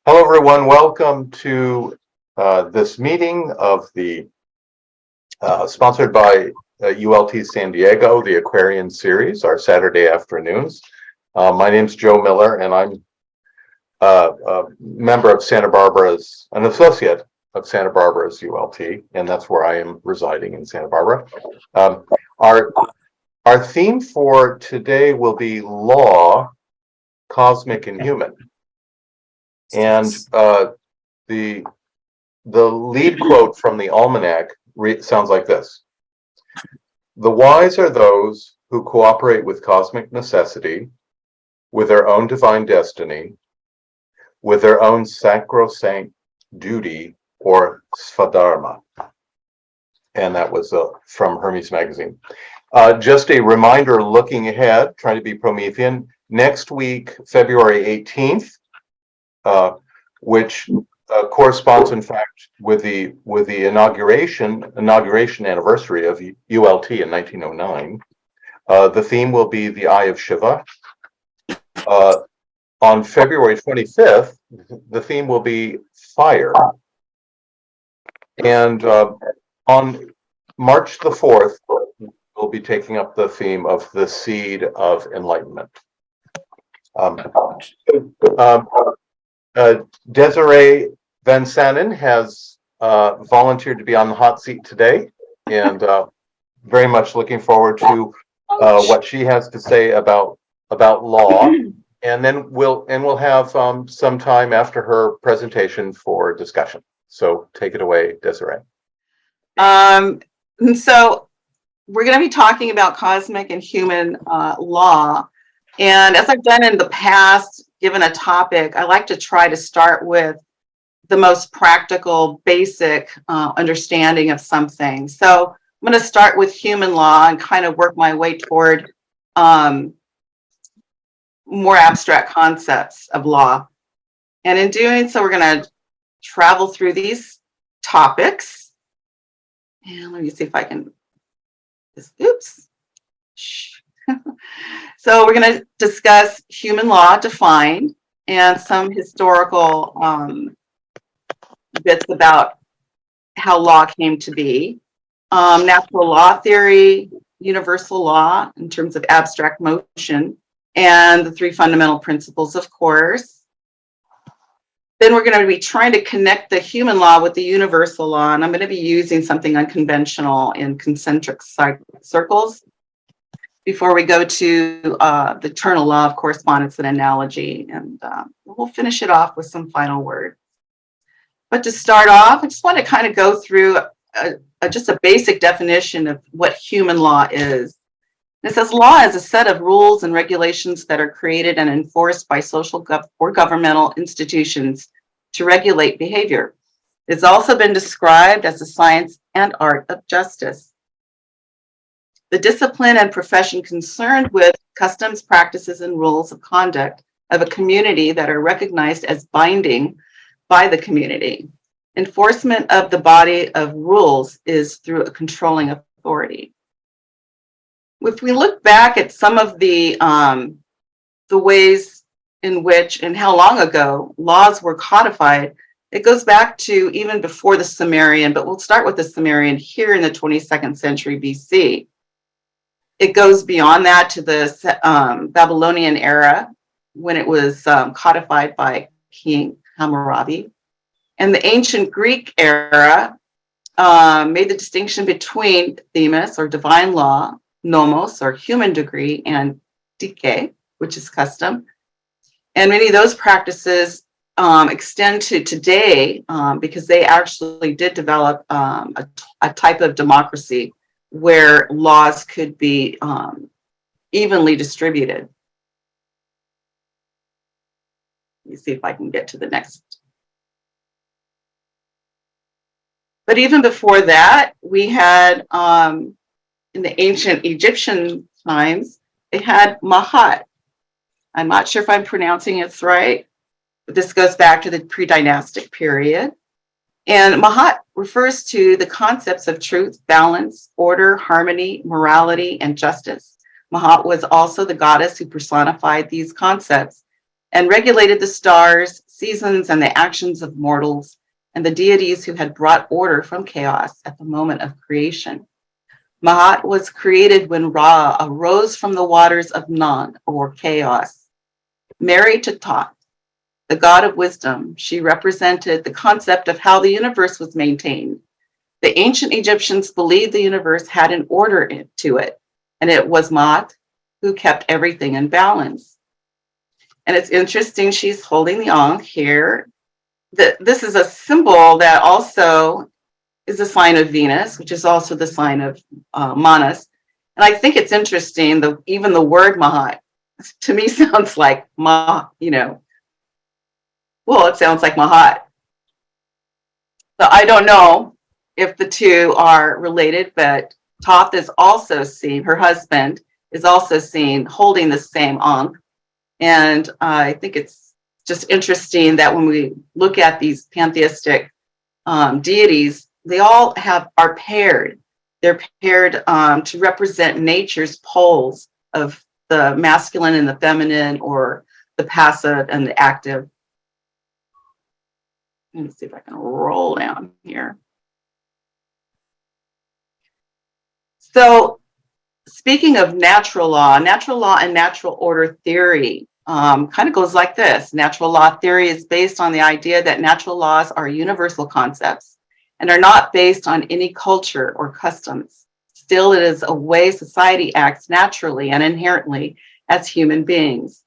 Hello, everyone. Welcome to this meeting of the sponsored by ULT San Diego, the Aquarian Series, our Saturday afternoons. My name's Joe Miller, and I'm a member of Santa Barbara's, an associate of Santa Barbara's ULT, and that's where I am residing in Santa Barbara. Um, our our theme for today will be law, cosmic and human, and the lead quote from the almanac sounds like this: "The wise are those who cooperate with cosmic necessity, with their own divine destiny, with their own sacrosanct duty or svadharma." And that was from Hermes Magazine. Just a reminder, looking ahead, trying to be Promethean, next week, February 18th, which corresponds, in fact, with the inauguration anniversary of ULT in 1909. The theme will be the Eye of Shiva. On February 25th, the theme will be fire. And on March the 4th, we'll be taking up the theme of the seed of enlightenment. Desiree Van Sanen has volunteered to be on the hot seat today, and very much looking forward to what she has to say about law. And then we'll have some time after her presentation for discussion. So take it away, Desiree. So we're going to be talking about cosmic and human law. And as I've done in the past, given a topic, I like to try to start with the most practical, basic understanding of something. So I'm going to start with human law and kind of work my way toward more abstract concepts of law. And in doing so, we're going to travel through these topics. And let me see if I can, oops. So we're going to discuss human law defined and some historical bits about how law came to be, natural law theory, universal law in terms of abstract motion, and the three fundamental principles, of course. Then we're going to be trying to connect the human law with the universal law, and I'm going to be using something unconventional in concentric circles before we go to the eternal law of correspondence and analogy, and we'll finish it off with some final words. But to start off, I just want to kind of go through just a basic definition of what human law is. It says law is a set of rules and regulations that are created and enforced by social or governmental institutions to regulate behavior. It's also been described as the science and art of justice. The discipline and profession concerned with customs, practices, and rules of conduct of a community that are recognized as binding by the community. Enforcement of the body of rules is through a controlling authority. If we look back at some of the ways in which and how long ago laws were codified, it goes back to even before the Sumerian, but we'll start with the Sumerian here in the 22nd century BC. It goes beyond that to the Babylonian era when it was codified by King Hammurabi. And the ancient Greek era made the distinction between themis or divine law, nomos or human degree, and dike, which is custom. And many of those practices extend to today because they actually did develop a type of democracy where laws could be evenly distributed. Let me see if I can get to the next. But even before that, we had, in the ancient Egyptian times, they had Mahat. I'm not sure if I'm pronouncing it right, but this goes back to the pre-dynastic period. And Mahat refers to the concepts of truth, balance, order, harmony, morality, and justice. Mahat was also the goddess who personified these concepts and regulated the stars, seasons, and the actions of mortals, and the deities who had brought order from chaos at the moment of creation. Ma'at was created when Ra arose from the waters of Nan, or chaos. Married to Thoth, the god of wisdom, she represented the concept of how the universe was maintained. The ancient Egyptians believed the universe had an order to it, and it was Ma'at who kept everything in balance. And it's interesting, she's holding the Ankh here. This is a symbol that also is a sign of Venus, which is also the sign of Manas. And I think it's interesting, even the word Mahat, to me sounds like it sounds like Mahat. So I don't know if the two are related, but Thoth is also seen, her husband is also seen holding the same Ankh. And I think it's just interesting that when we look at these pantheistic deities, they all are paired. They're paired to represent nature's poles of the masculine and the feminine, or the passive and the active. Let me see if I can roll down here. So speaking of natural law and natural order theory kind of goes like this. Natural law theory is based on the idea that natural laws are universal concepts and are not based on any culture or customs. Still, it is a way society acts naturally and inherently as human beings.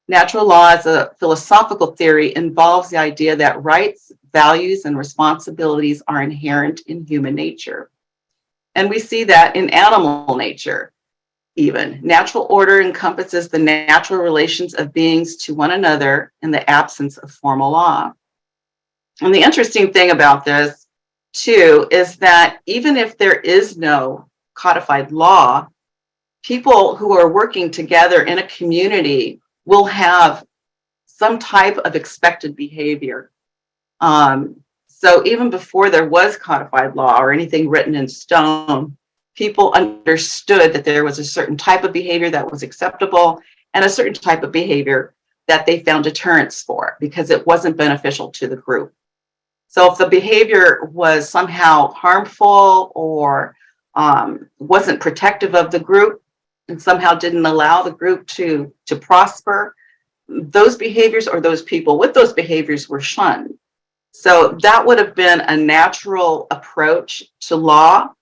Natural law as a philosophical theory involves the idea that rights, values, and responsibilities are inherent in human nature. And we see that in animal nature, even. Natural order encompasses the natural relations of beings to one another in the absence of formal law. And the interesting thing about this, too, is that even if there is no codified law, people who are working together in a community will have some type of expected behavior. So even before there was codified law or anything written in stone, people understood that there was a certain type of behavior that was acceptable and a certain type of behavior that they found deterrence for because it wasn't beneficial to the group. So if the behavior was somehow harmful or wasn't protective of the group and somehow didn't allow the group to prosper, those behaviors or those people with those behaviors were shunned. So that would have been a natural approach to law.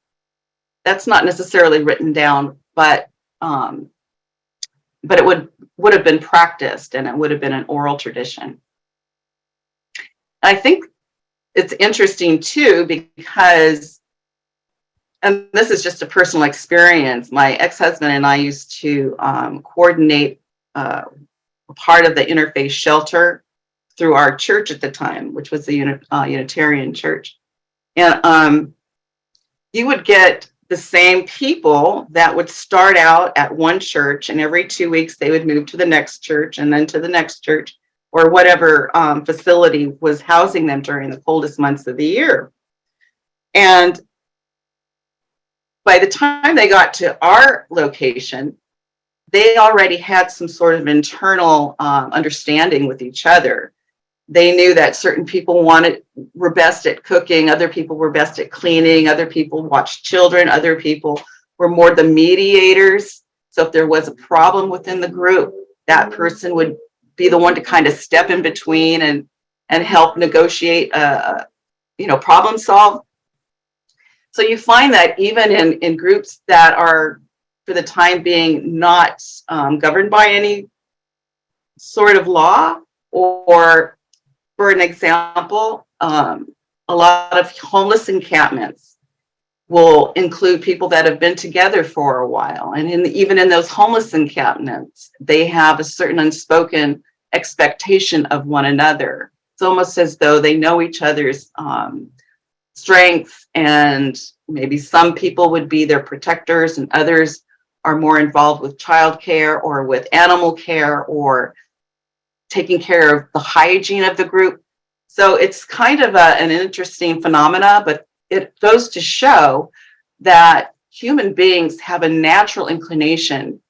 That's not necessarily written down, but it would have been practiced, and it would have been an oral tradition. I think it's interesting too, because, and this is just a personal experience, my ex-husband and I used to coordinate part of the interfaith shelter through our church at the time, which was the Unitarian church. And you would get the same people that would start out at one church, and every 2 weeks they would move to the next church and then to the next church, or whatever facility was housing them during the coldest months of the year. And by the time they got to our location, they already had some sort of internal understanding with each other. They knew that certain people were best at cooking, other people were best at cleaning, other people watched children, other people were more the mediators. So if there was a problem within the group, that person would be the one to kind of step in between and help negotiate, problem solve. So you find that even in groups that are, for the time being, not governed by any sort of law, or for an example, a lot of homeless encampments will include people that have been together for a while. And even in those homeless encampments, they have a certain unspoken expectation of one another. It's almost as though they know each other's strengths, and maybe some people would be their protectors and others are more involved with childcare or with animal care or taking care of the hygiene of the group. So it's kind of an interesting phenomena, but it goes to show that human beings have a natural inclination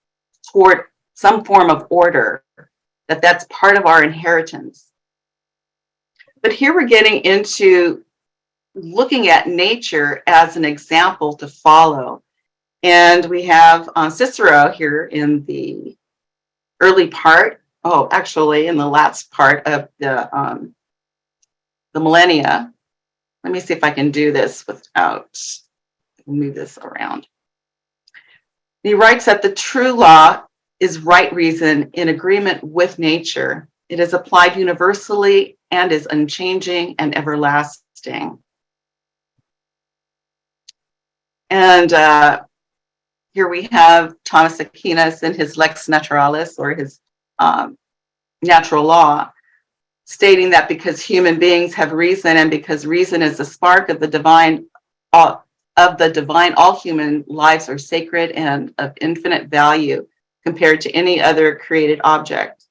toward some form of order, that's part of our inheritance. But here we're getting into looking at nature as an example to follow. And we have Cicero here in the early part, oh, actually in the last part of the millennia. Let me see if I can do this without, move this around. He writes that the true law is right reason in agreement with nature. It is applied universally and is unchanging and everlasting. And here we have Thomas Aquinas in his Lex Naturalis, or his natural law, stating that because human beings have reason and because reason is the spark of the divine, all human lives are sacred and of infinite value compared to any other created object,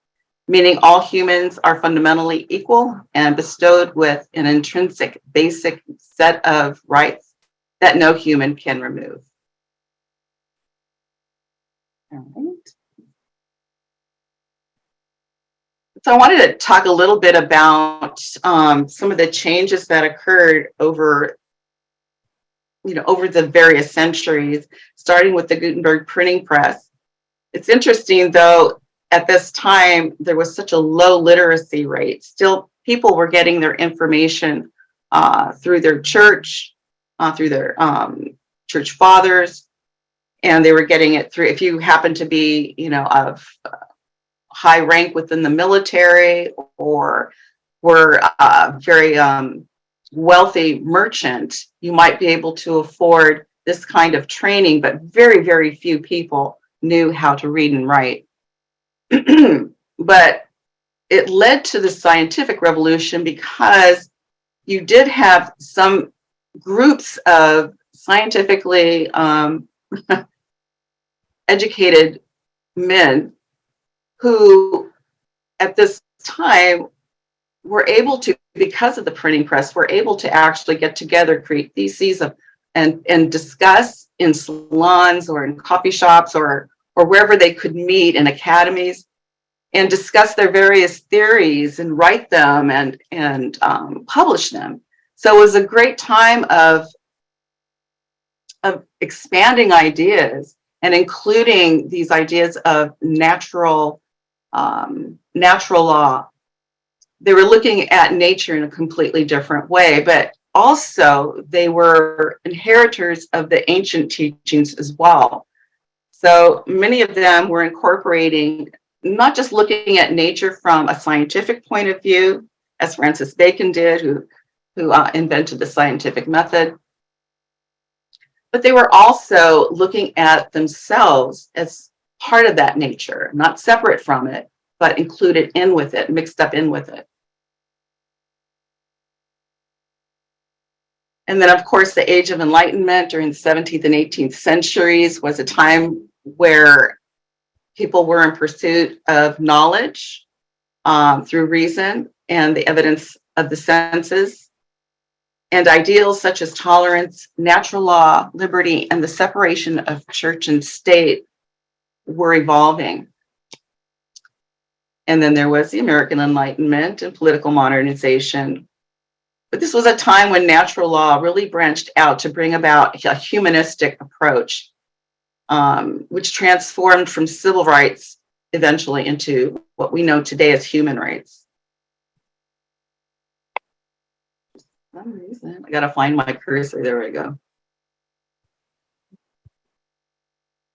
meaning all humans are fundamentally equal and bestowed with an intrinsic basic set of rights that no human can remove. All right. So I wanted to talk a little bit about some of the changes that occurred over the various centuries, starting with the Gutenberg printing press. It's interesting, though, at this time, there was such a low literacy rate. Still, people were getting their information through their church, through their church fathers, and they were getting it through, if you happen to be, of high rank within the military or were very wealthy merchant, you might be able to afford this kind of training, but very, very few people knew how to read and write. But it led to the scientific revolution because you did have some groups of scientifically educated men who at this time were able to, because of the printing press, were able to actually get together, create theses and discuss in salons or in coffee shops or wherever they could meet in academies and discuss their various theories and write them and publish them. So it was a great time of expanding ideas and including these ideas of natural law. They were looking at nature in a completely different way, but also they were inheritors of the ancient teachings as well. So many of them were incorporating, not just looking at nature from a scientific point of view, as Francis Bacon did, who invented the scientific method, but they were also looking at themselves as part of that nature, not separate from it, but included in with it, mixed up in with it. And then, of course, the Age of Enlightenment during the 17th and 18th centuries was a time where people were in pursuit of knowledge through reason and the evidence of the senses. And ideals such as tolerance, natural law, liberty, and the separation of church and state were evolving. And then there was the American Enlightenment and political modernization. But this was a time when natural law really branched out to bring about a humanistic approach, which transformed from civil rights eventually into what we know today as human rights. For some reason, I gotta find my cursor, there we go.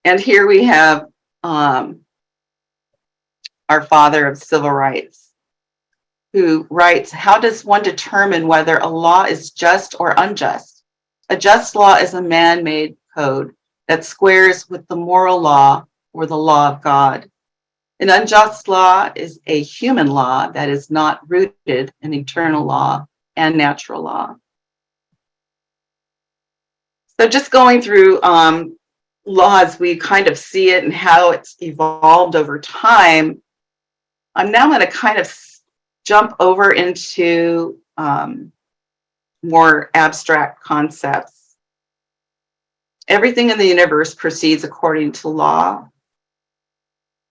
And here we have our father of civil rights, who writes, how does one determine whether a law is just or unjust? A just law is a man-made code that squares with the moral law or the law of God. An unjust law is a human law that is not rooted in eternal law and natural law. So just going through laws, we kind of see it and how it's evolved over time. I'm now going to kind of jump over into more abstract concepts. Everything in the universe proceeds according to law.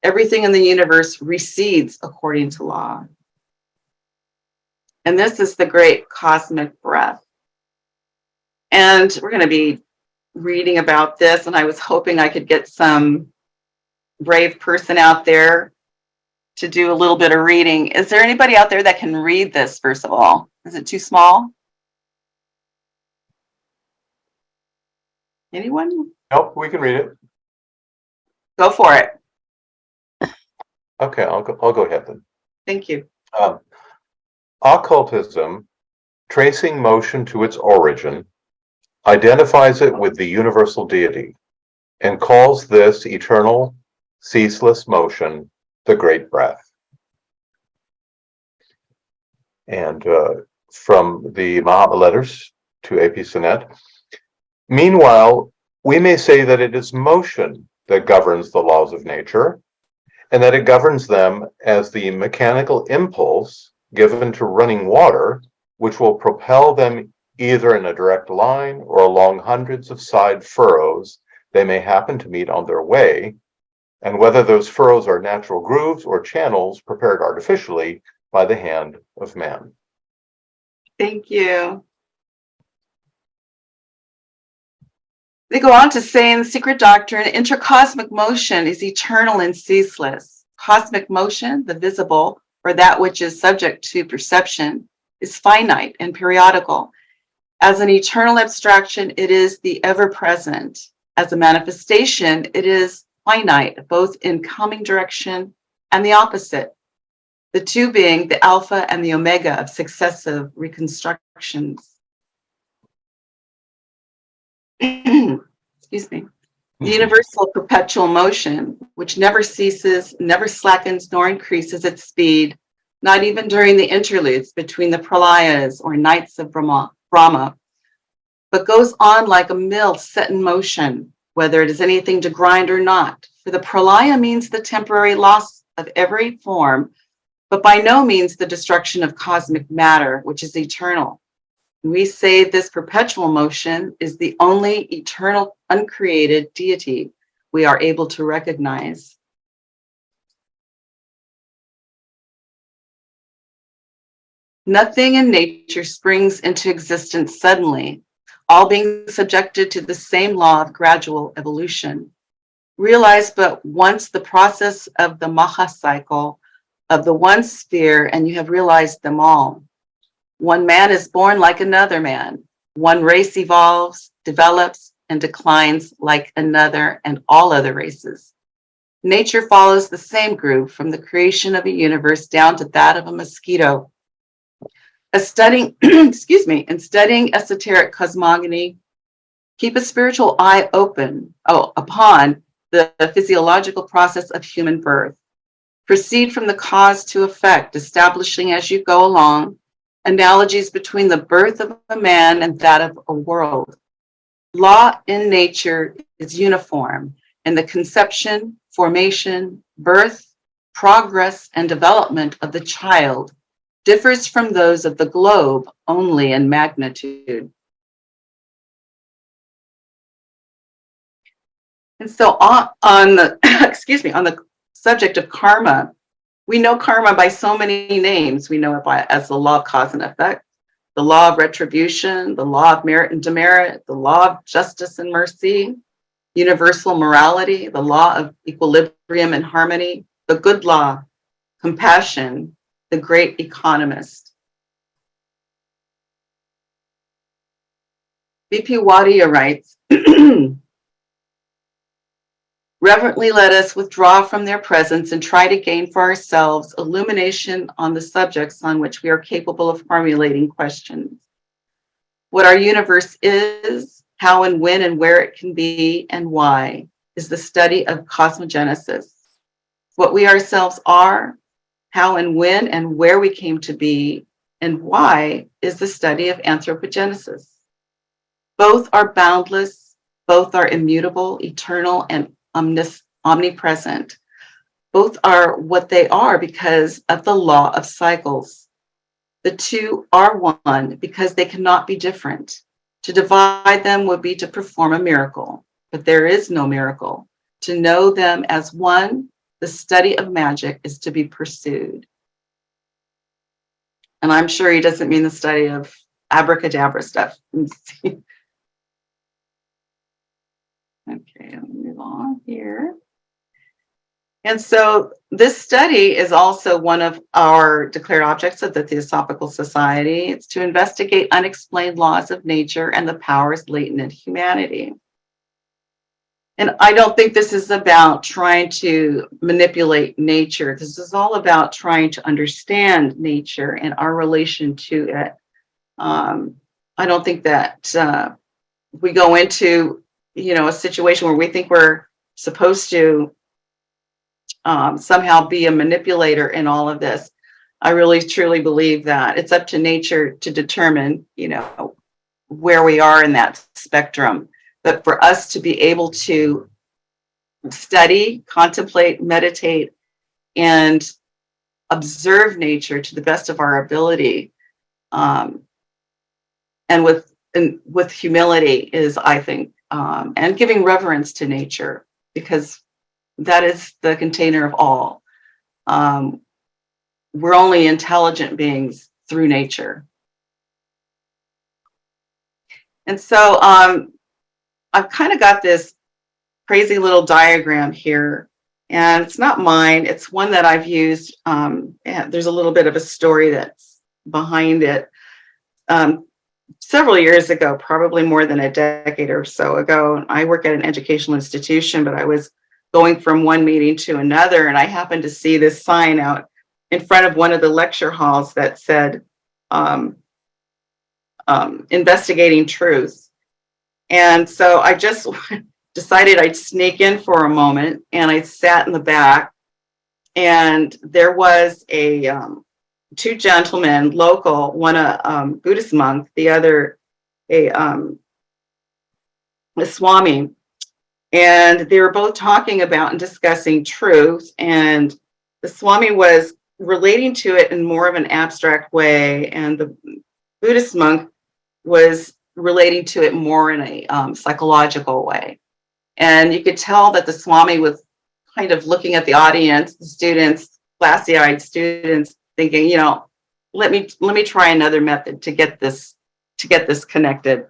Everything in the universe recedes according to law. And this is the great cosmic breath. And we're going to be reading about this, and I was hoping I could get some brave person out there to do a little bit of reading. Is there anybody out there that can read this, first of all? Is it too small? Anyone? Nope, we can read it. Go for it. Okay, I'll go ahead then. Thank you. Occultism, tracing motion to its origin, identifies it with the universal deity and calls this eternal, ceaseless motion the great breath. And from the Mahatma letters to A.P. Sinet, meanwhile, we may say that it is motion that governs the laws of nature, and that it governs them as the mechanical impulse given to running water, which will propel them either in a direct line or along hundreds of side furrows they may happen to meet on their way, and whether those furrows are natural grooves or channels prepared artificially by the hand of man. Thank you. They go on to say in the Secret Doctrine, intercosmic motion is eternal and ceaseless. Cosmic motion, the visible, or that which is subject to perception, is finite and periodical. As an eternal abstraction, it is the ever-present. As a manifestation, it is finite, both in coming direction and the opposite, the two being the alpha and the omega of successive reconstructions. Excuse me. The universal perpetual motion, which never ceases, never slackens, nor increases its speed, not even during the interludes between the pralayas or nights of Brahma, but goes on like a mill set in motion, whether it is anything to grind or not. For the pralaya means the temporary loss of every form, but by no means the destruction of cosmic matter, which is eternal. We say this perpetual motion is the only eternal, uncreated deity we are able to recognize. Nothing in nature springs into existence suddenly, all being subjected to the same law of gradual evolution. Realize but once the process of the Maha cycle of the one sphere, and you have realized them all. One man is born like another man. One race evolves, develops, and declines like another and all other races. Nature follows the same groove from the creation of a universe down to that of a mosquito. Studying esoteric cosmogony, keep a spiritual eye open upon the physiological process of human birth. Proceed from the cause to effect, establishing as you go along analogies between the birth of a man and that of a world. Law in nature is uniform, and the conception, formation, birth, progress, and development of the child differs from those of the globe only in magnitude. And so on the subject of karma, we know karma by so many names. We know it as the law of cause and effect, the law of retribution, the law of merit and demerit, the law of justice and mercy, universal morality, the law of equilibrium and harmony, the good law, compassion, the great economist. B.P. Wadia writes, reverently let us withdraw from their presence and try to gain for ourselves illumination on the subjects on which we are capable of formulating questions. What our universe is, how and when and where it can be, and why, is the study of cosmogenesis. What we ourselves are, how and when and where we came to be, and why, is the study of anthropogenesis. Both are boundless, both are immutable, eternal, and omnipresent. Both are what they are because of the law of cycles. The two are one because they cannot be different. To divide them would be to perform a miracle, but there is no miracle. To know them as one, the study of magic is to be pursued. And I'm sure he doesn't mean the study of abracadabra stuff. Okay, I'll move on here. And so this study is also one of our declared objects of the Theosophical Society. It's to investigate unexplained laws of nature and the powers latent in humanity. And I don't think this is about trying to manipulate nature. This is all about trying to understand nature and our relation to it. I don't think that we go into, a situation where we think we're supposed to somehow be a manipulator in all of this. I really truly believe that it's up to nature to determine, where we are in that spectrum. But for us to be able to study, contemplate, meditate, and observe nature to the best of our ability, and with humility is, I think, and giving reverence to nature, because that is the container of all. We're only intelligent beings through nature. And so I've kind of got this crazy little diagram here, and it's not mine. It's one that I've used. There's a little bit of a story that's behind it. Several years ago, probably more than a decade or so ago, I work at an educational institution, but I was going from one meeting to another, and I happened to see this sign out in front of one of the lecture halls that said, investigating truth. And so I just decided I'd sneak in for a moment, and I sat in the back, and there was two gentlemen, local, one a Buddhist monk, the other a Swami, and they were both talking about and discussing truth, and the Swami was relating to it in more of an abstract way, and the Buddhist monk was relating to it more in a psychological way. And you could tell that the Swami was kind of looking at the audience, the students, glassy-eyed students, thinking, let me try another method to get this connected.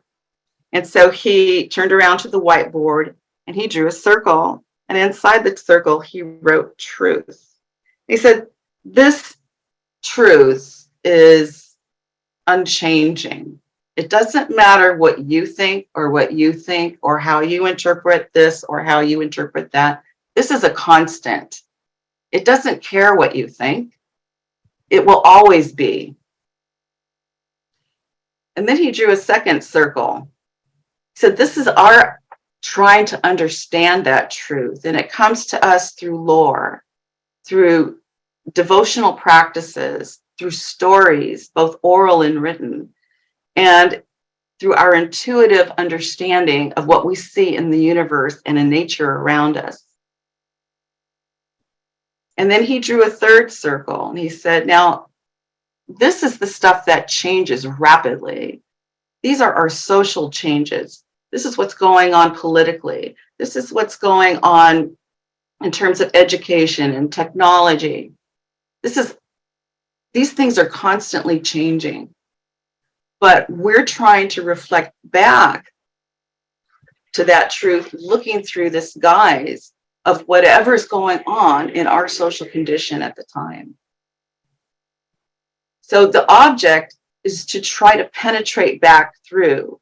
And so he turned around to the whiteboard and he drew a circle, and inside the circle he wrote truth. He said, this truth is unchanging. It doesn't matter what you think or how you interpret this or how you interpret that. This is a constant. It doesn't care what you think. It will always be. And then he drew a second circle. He said, this is our trying to understand that truth. And it comes to us through lore, through devotional practices, through stories, both oral and written, and through our intuitive understanding of what we see in the universe and in nature around us. And then he drew a third circle and he said, now, this is the stuff that changes rapidly. These are our social changes. This is what's going on politically. This is what's going on in terms of education and technology. These things are constantly changing. But we're trying to reflect back to that truth, looking through this guise of whatever's going on in our social condition at the time. So the object is to try to penetrate back through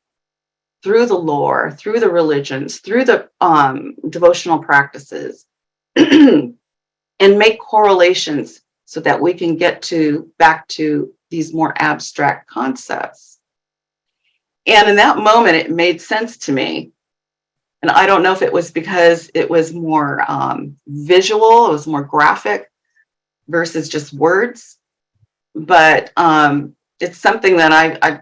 the lore, through the religions, through the devotional practices, and make correlations so that we can get back to these more abstract concepts. And in that moment, it made sense to me. And I don't know if it was because it was more visual, it was more graphic versus just words, but it's something that I've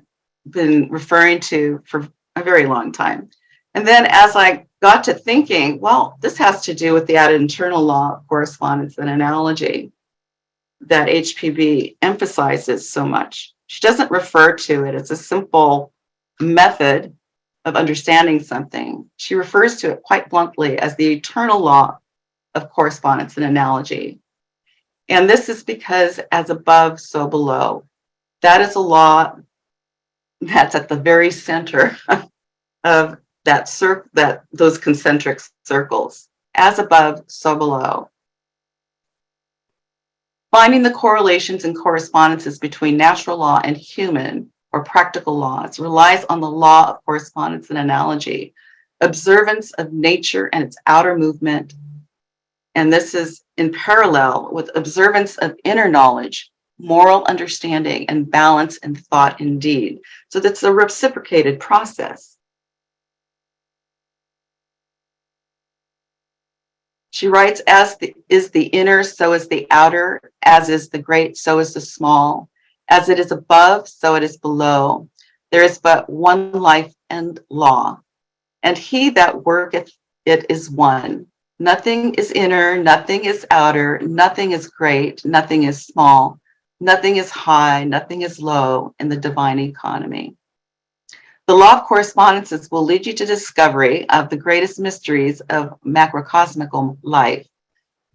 been referring to for a very long time. And then as I got to thinking, well, this has to do with the added internal law of correspondence and analogy that HPB emphasizes so much. She doesn't refer to it as a simple method of understanding something. She refers to it quite bluntly as the eternal law of correspondence and analogy. And this is because as above, so below. That is a law that's at the very center of those concentric circles, as above, so below. Finding the correlations and correspondences between natural law and human or practical laws relies on the law of correspondence and analogy, observance of nature and its outer movement. And this is in parallel with observance of inner knowledge, moral understanding, and balance in thought and deed. So that's a reciprocated process. She writes, as is the inner, so is the outer. As is the great, so is the small. As it is above, so it is below. There is but one life and law. And he that worketh it is one. Nothing is inner, nothing is outer, nothing is great, nothing is small, nothing is high, nothing is low in the divine economy. The law of correspondences will lead you to discovery of the greatest mysteries of macrocosmical life.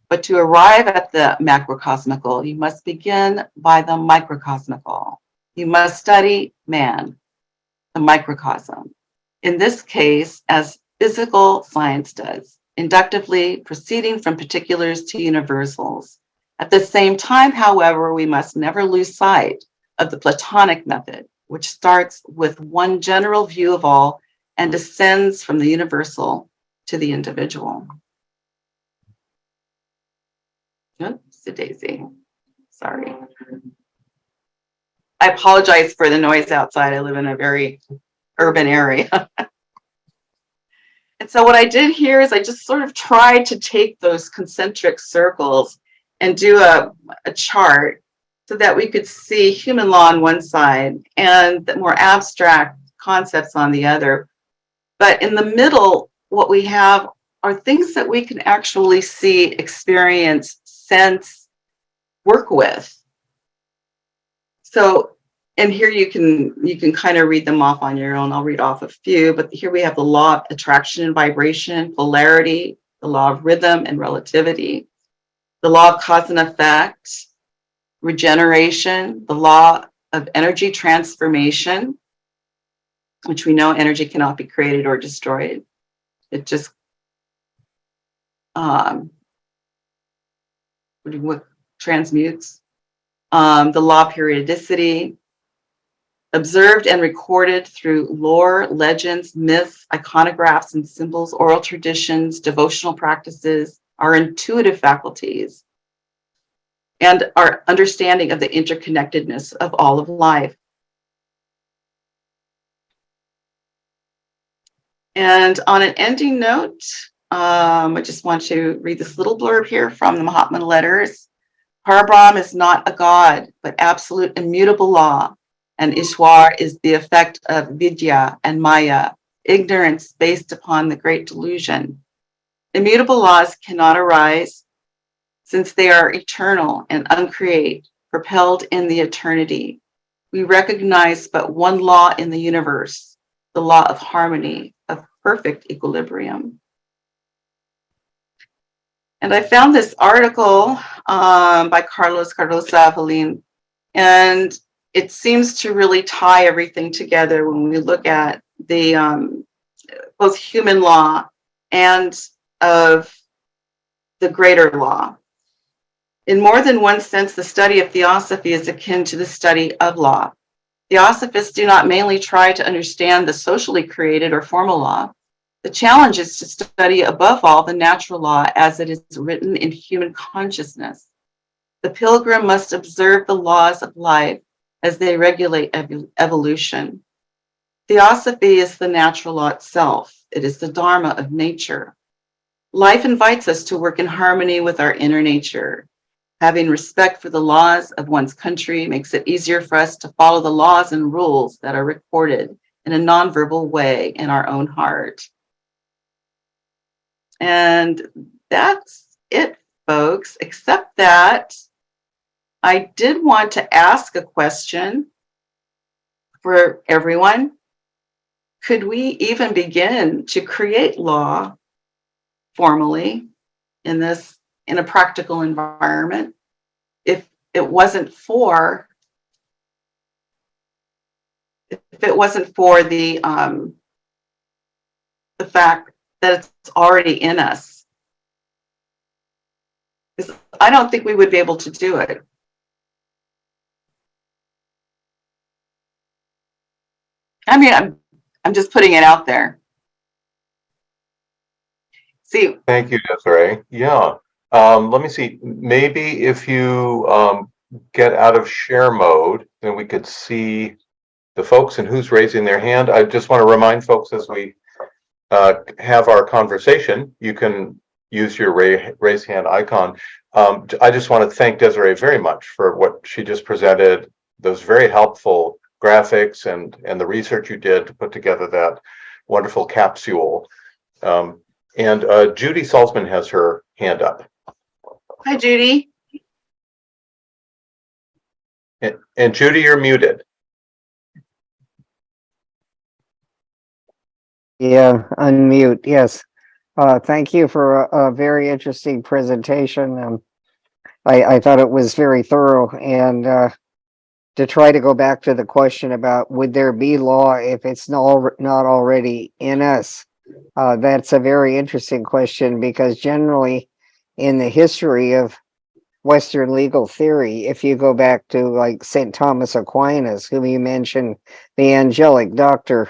But to arrive at the macrocosmical, you must begin by the microcosmical. You must study man, the microcosm. In this case, as physical science does, inductively proceeding from particulars to universals. At the same time, however, we must never lose sight of the Platonic method, which starts with one general view of all and descends from the universal to the individual. Oops, a daisy. Sorry. I apologize for the noise outside. I live in a very urban area. And so what I did here is I just sort of tried to take those concentric circles and do a chart so that we could see human law on one side and the more abstract concepts on the other. But in the middle, what we have are things that we can actually see, experience, sense, work with. So, and here you can kind of read them off on your own. I'll read off a few, but here we have the law of attraction and vibration, polarity, the law of rhythm and relativity, the law of cause and effect, regeneration, the law of energy transformation, which we know energy cannot be created or destroyed. It just transmutes. The law of periodicity, observed and recorded through lore, legends, myths, iconographs, and symbols, oral traditions, devotional practices, our intuitive faculties, and our understanding of the interconnectedness of all of life. And on an ending note, I just want to read this little blurb here from the Mahatma Letters. Parabrahm is not a god, but absolute immutable law, and Ishwar is the effect of vidya and maya, ignorance based upon the great delusion. Immutable laws cannot arise since they are eternal and uncreate, propelled in the eternity. We recognize but one law in the universe, the law of harmony, of perfect equilibrium. And I found this article by Carlos Cardosa Avelin, and it seems to really tie everything together when we look at the both human law and of the greater law. In more than one sense, the study of theosophy is akin to the study of law. Theosophists do not mainly try to understand the socially created or formal law. The challenge is to study above all the natural law as it is written in human consciousness. The pilgrim must observe the laws of life as they regulate evolution. Theosophy is the natural law itself. It is the dharma of nature. Life invites us to work in harmony with our inner nature. Having respect for the laws of one's country makes it easier for us to follow the laws and rules that are recorded in a nonverbal way in our own heart. And that's it, folks, except that I did want to ask a question for everyone. Could we even begin to create law formally in a practical environment if it wasn't for if it wasn't for the fact that it's already in us, I don't think we would be able to do it. I mean, I'm just putting it out there. See, Thank you, Desiree. Yeah. Let me see. Maybe if you get out of share mode, then we could see the folks and who's raising their hand. I just want to remind folks as we have our conversation, you can use your raise hand icon. I just want to thank Desiree very much for what she just presented, those very helpful graphics and the research you did to put together that wonderful capsule. And Judy Salzman has her hand up. hi, Judy. And Judy, you're muted. Yeah, unmute. Yes. Thank you for a very interesting presentation. I thought it was very thorough, and to try to go back to the question about would there be law if it's not already in us? That's a very interesting question, because generally in the history of Western legal theory, if you go back to like St. Thomas Aquinas, whom you mentioned, the angelic doctor,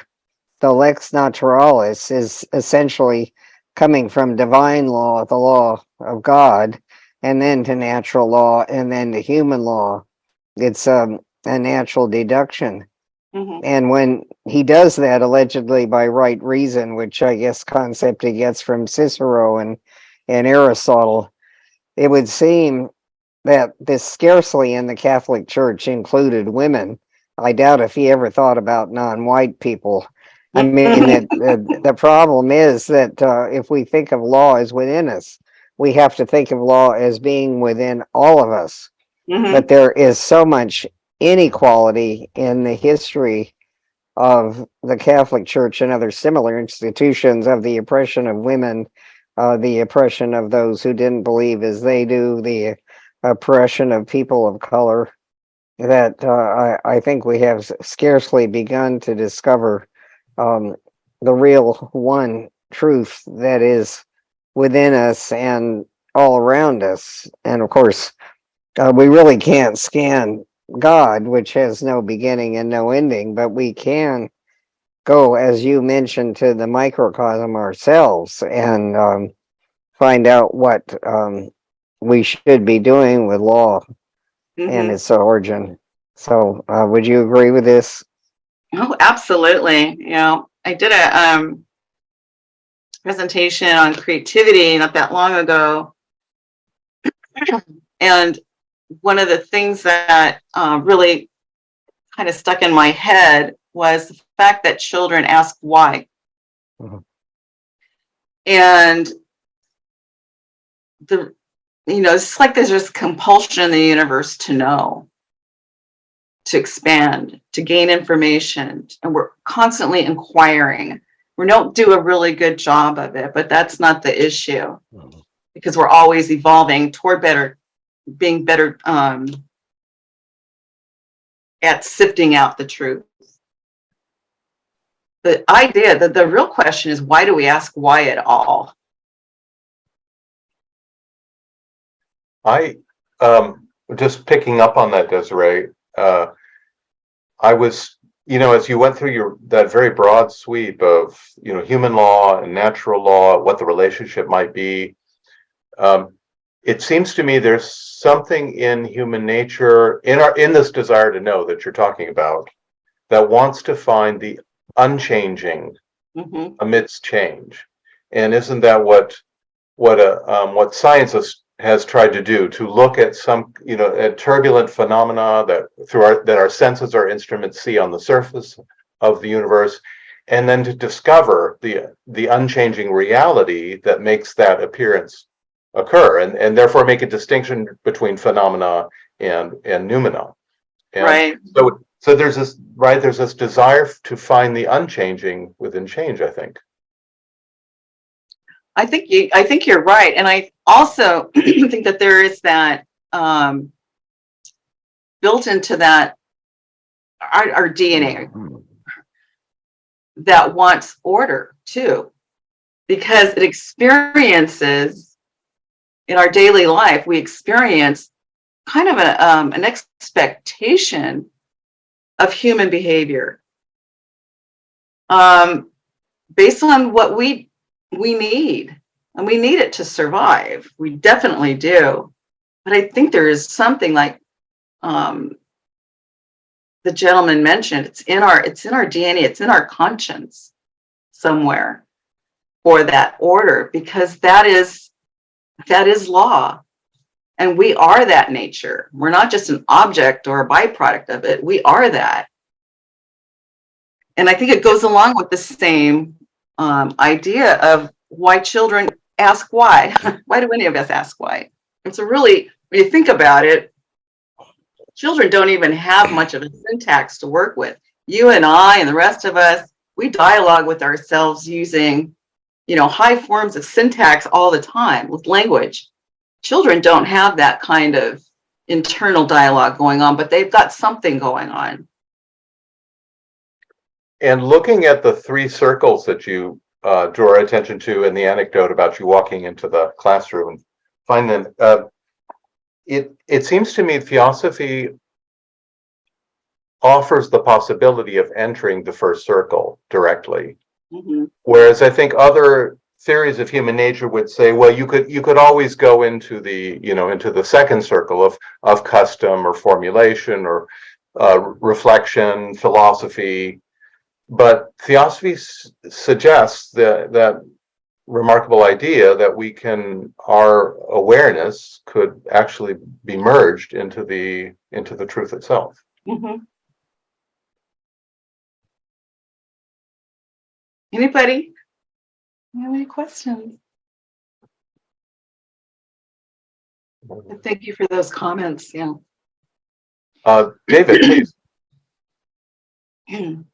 the lex naturalis is essentially coming from divine law, the law of God, and then to natural law, and then to human law. It's a natural deduction. Mhm. And when he does that, allegedly by right reason, which I guess concept he gets from Cicero and Aristotle, it would seem that this scarcely in the Catholic Church included women. I doubt if he ever thought about non-white people. I mean, the problem is that if we think of law as within us, we have to think of law as being within all of us. Mhm. But there is so much inequality in the history of the Catholic Church and other similar institutions, of the oppression of women, the oppression of those who didn't believe as they do, the oppression of people of color, that I think we have scarcely begun to discover the real one truth that is within us and all around us. And of course, we really can't scan God, which has no beginning and no ending, but we can go, as you mentioned, to the microcosm ourselves and find out what we should be doing with law and Mhm. its origin. So, would you agree with this? Oh, absolutely. You know, I did a presentation on creativity not that long ago, and one of the things that really kind of stuck in my head was the fact that children ask why. Mhm. And it's like there's this compulsion in the universe to know, to expand, to gain information, and we're constantly inquiring. We don't do a really good job of it, but that's not the issue, because we're always evolving toward being better at sifting out the truth. The idea that the real question is, why do we ask why at all? I just picking up on that, Desiree. I was, as you went through that very broad sweep of, human law and natural law, what the relationship might be. It seems to me there's something in human nature, in this desire to know that you're talking about, that wants to find the unchanging Mhm. amidst change. And isn't that what science has tried to do, to look at some, at turbulent phenomena that our senses or instruments see on the surface of the universe, and then to discover the unchanging reality that makes that appearance occur, and therefore make a distinction between phenomena and noumena. And Right. so there's this desire to find the unchanging within change, I think. I think you're right, and I also think that there is that built into that our DNA. that wants order too, because it experiences in our daily life, we experience kind of an expectation of human behavior based on what we need, and we need it to survive. We definitely do. But I think there is something like the gentleman mentioned. It's in our DNA. It's in our conscience somewhere for that order, because that is law, and we are that nature. We're not just an object or a byproduct of it. We are that. And I think it goes along with the same idea of why children ask why. Why do any of us ask why? It's a really, when you think about it, children don't even have much of a syntax to work with. You and I and the rest of us, we dialogue with ourselves using, high forms of syntax all the time with language. Children don't have that kind of internal dialogue going on, but they've got something going on. And looking at the three circles that you draw our attention to in the anecdote about you walking into the classroom and find them, it seems to me Theosophy offers the possibility of entering the first circle directly. Mm-hmm. Whereas I think other theories of human nature would say, well, you could always go into the second circle of custom or formulation or reflection, philosophy. But Theosophy suggests that remarkable idea that our awareness could actually be merged into the truth itself. Mm-hmm. Anybody have any questions? Thank you for those comments. Yeah. David, please. David?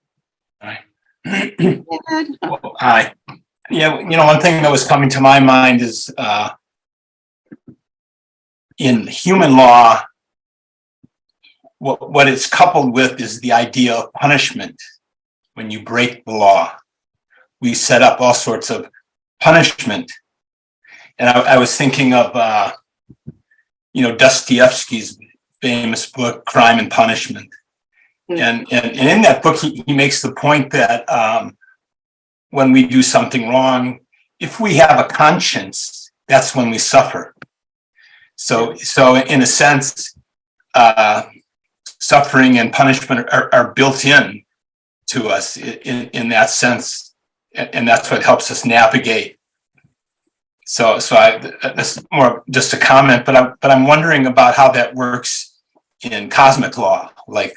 Well, hi. Yeah, one thing that was coming to my mind is in human law, what it's coupled with is the idea of punishment. When you break the law, we set up all sorts of punishment. And I was thinking of, Dostoevsky's famous book, Crime and Punishment. And in that book, he makes the point that when we do something wrong, if we have a conscience, that's when we suffer. So in a sense, suffering and punishment are built in to us in that sense, and that's what helps us navigate. So that's more just a comment, but I'm wondering about how that works in cosmic law, like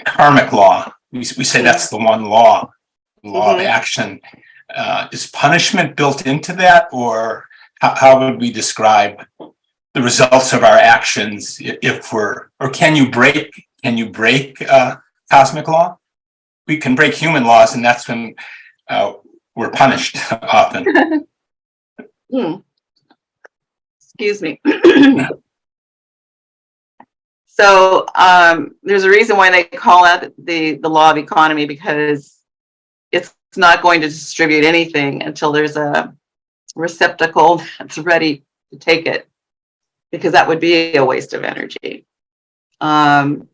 karmic law. We say that's the one law of action. Is punishment built into that, or how would we describe the results of our actions can you break cosmic law? We can break human laws, and that's when we're punished often. Excuse me. So there's a reason why they call out the law of economy, because it's not going to distribute anything until there's a receptacle that's ready to take it, because that would be a waste of energy. So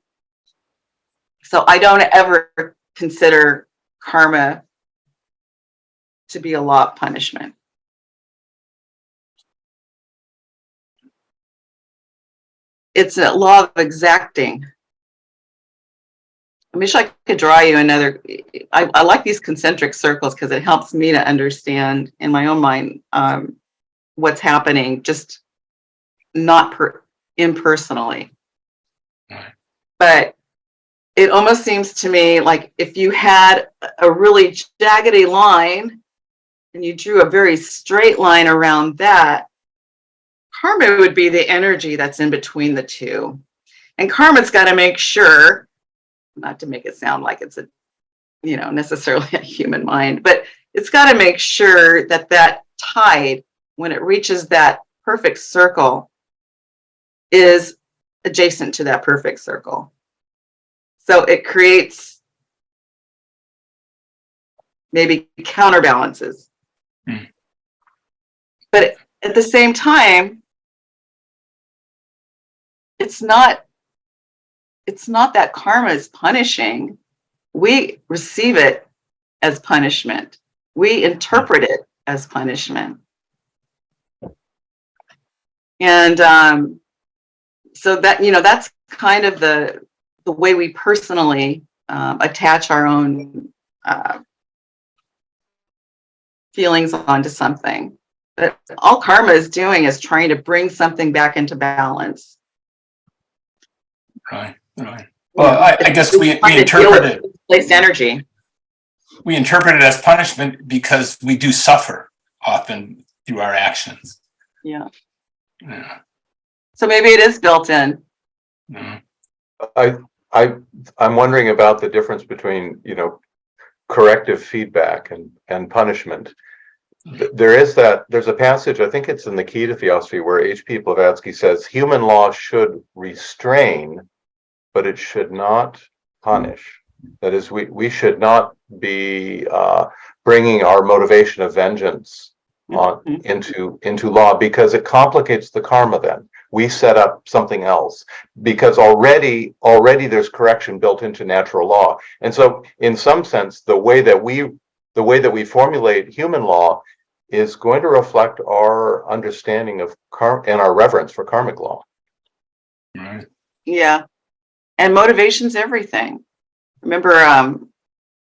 I don't ever consider karma to be a law of punishment. It's a law of exacting. I wish I could draw you another. I like these concentric circles because it helps me to understand in my own mind what's happening, just not impersonally. But it almost seems to me like if you had a really jaggedy line and you drew a very straight line around that, karma would be the energy that's in between the two. And karma's got to make sure, not to make it sound like it's necessarily a human mind, but it's got to make sure that tide, when it reaches that perfect circle, is adjacent to that perfect circle. So it creates maybe counterbalances. Hmm. But at the same time, it's not that karma is punishing. We receive it as punishment. We interpret it as punishment. And so that, that's kind of the way we personally attach our own feelings onto something. But all karma is doing is trying to bring something back into balance. Right. Well, I guess we interpret it. Place energy. We interpret it as punishment because we do suffer often through our actions. Yeah. Yeah. So maybe it is built in. Mm. I'm wondering about the difference between, corrective feedback and punishment. There's a passage, I think it's in the Key to Theosophy, where H.P. Blavatsky says human law should restrain, but it should not punish. That is, we should not be bringing our motivation of vengeance into law, because it complicates the karma. Then we set up something else, because already there's correction built into natural law. And so in some sense, the way that we formulate human law is going to reflect our understanding of karma and our reverence for karmic law. Right. Yeah. And motivation's everything. Remember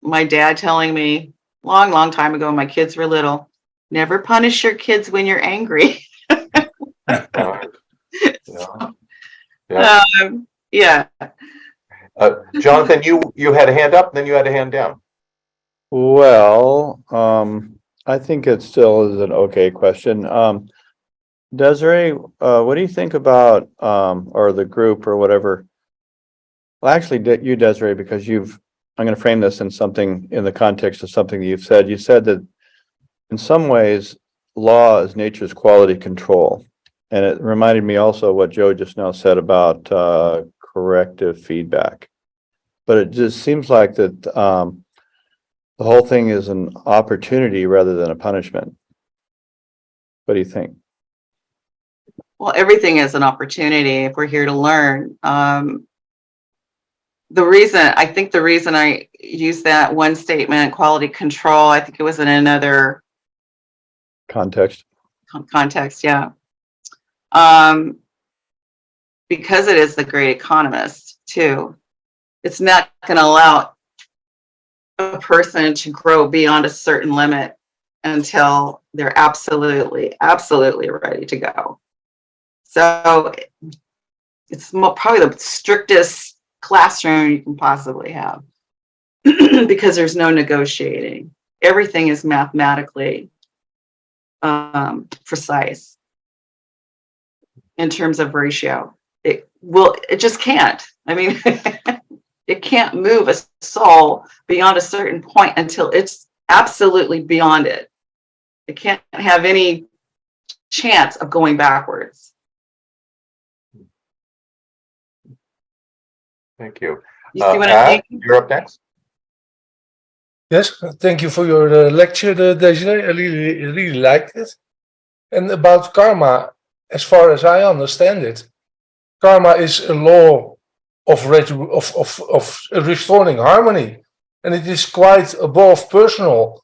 my dad telling me long time ago when my kids were little, never punish your kids when you're angry. Yeah. Jonathan, you had a hand up, then you had a hand down. Well, I think it still is an okay question. Desiree, what do you think about, or the group or whatever? Well, actually, you, Desiree, because I'm going to frame this in the context of something that you've said. You said that in some ways, law is nature's quality control. And it reminded me also of what Joe just now said about corrective feedback. But it just seems like that the whole thing is an opportunity rather than a punishment. What do you think? Well, everything is an opportunity if we're here to learn. I think the reason I used that one statement, quality control, I think it was in another Context. context. Yeah. Because it is the great economist too. It's not going to allow a person to grow beyond a certain limit until they're absolutely ready to go. So it's probably the strictest classroom you can possibly have because there's no negotiating. Everything is mathematically precise in terms of ratio. It just can't. I mean, it can't move a soul beyond a certain point until it's absolutely beyond it. It can't have any chance of going backwards. Thank you. You see what I Pat, mean? you're up next. Yes, thank you for your lecture, Desiree. I really liked it. And about karma, as far as I understand it, karma is a law of restoring harmony, and it is quite above personal.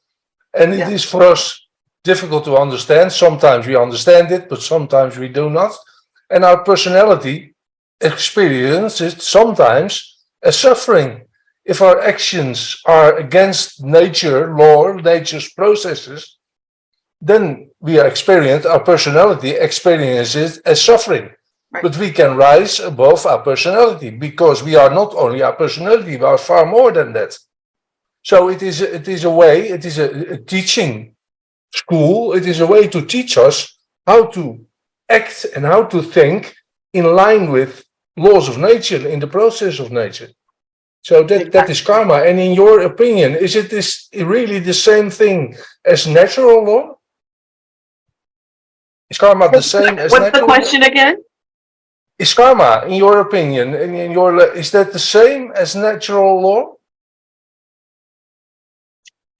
And it is for us difficult to understand. Sometimes we understand it, but sometimes we do not. And our personality experiences it sometimes as suffering. If our actions are against nature, law, nature's processes, then our personality experiences it as suffering. Right. But we can rise above our personality because we are not only our personality, we are far more than that. So it is a teaching school. It is a way to teach us how to act and how to think in line with laws of nature, in the process of nature. So that is karma. And in your opinion, is it really the same thing as natural law? Is karma the same as natural law? What's the question again? Is karma, in your opinion, is that the same as natural law?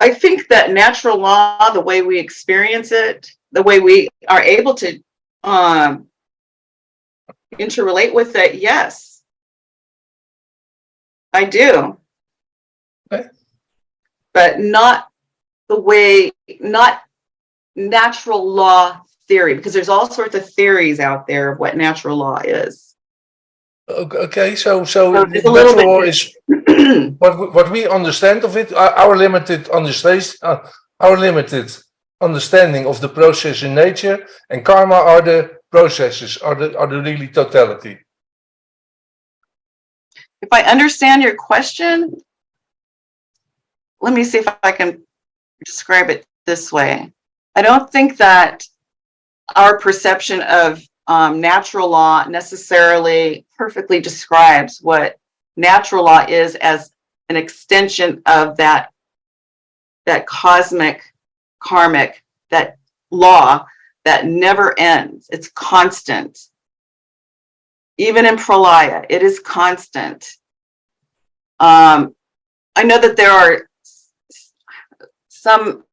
I think that natural law, the way we experience it, the way we are able to interrelate with it, yes, I do. Okay. But not the way, not natural law theory, because there's all sorts of theories out there of what natural law is. Okay, so it's a little natural law bit- is what we understand of it. Our limited understanding of the process in nature, and karma are the processes, are the really totality. If I understand your question, let me see if I can describe it this way. I don't think that our perception of natural law necessarily perfectly describes what natural law is as an extension of that cosmic, karmic, that law that never ends. It's constant. Even in Pralaya, it is constant. I know that there are some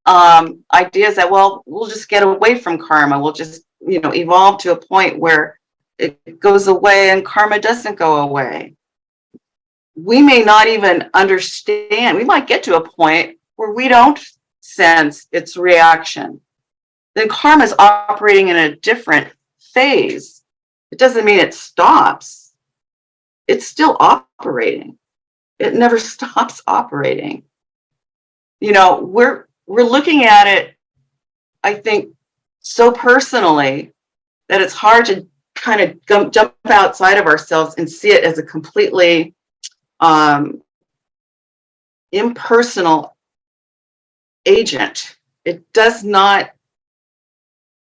ideas that, well, we'll just get away from karma. We'll just, evolve to a point where it goes away and karma doesn't go away. We may not even understand. We might get to a point where we don't sense its reaction. Then karma is operating in a different phase. It doesn't mean it stops. It's still operating. It never stops operating. We're looking at it, I think, so personally that it's hard to kind of jump outside of ourselves and see it as a completely impersonal agent. It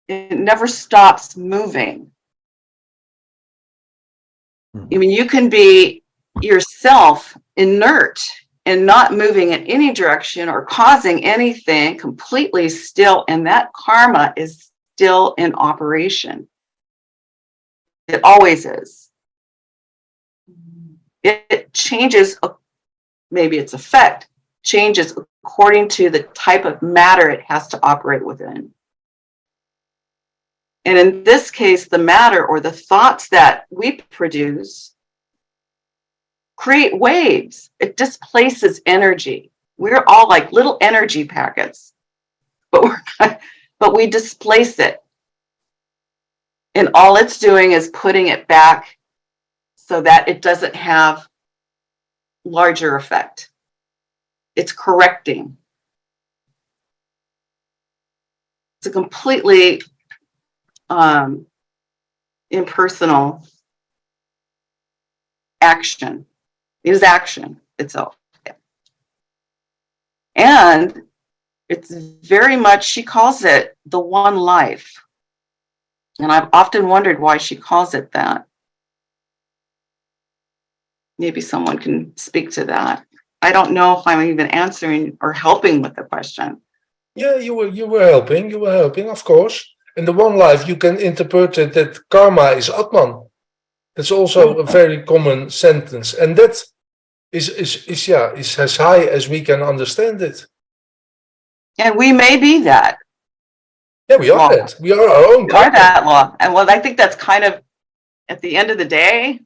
never stops moving. I mean, you can be yourself inert and not moving in any direction or causing anything, completely still, and that karma is still in operation. It always is. It changes, maybe its effect changes according to the type of matter it has to operate within. And in this case, the matter or the thoughts that we produce create waves. It displaces energy. We're all like little energy packets, but we displace it. And all it's doing is putting it back so that it doesn't have larger effect. It's correcting. It's a completely impersonal action. It is action itself. And it's very much, she calls it the one life. And I've often wondered why she calls it that. Maybe someone can speak to that. I don't know if I'm even answering or helping with the question. Yeah, you were helping. You were helping, of course. In the one life, you can interpret it that karma is Atman. That's also a very common sentence, and that is as high as we can understand it. And we may be that. Yeah, we are that. We are our own We are karma. that law. And well, I think that's kind of, at the end of the day,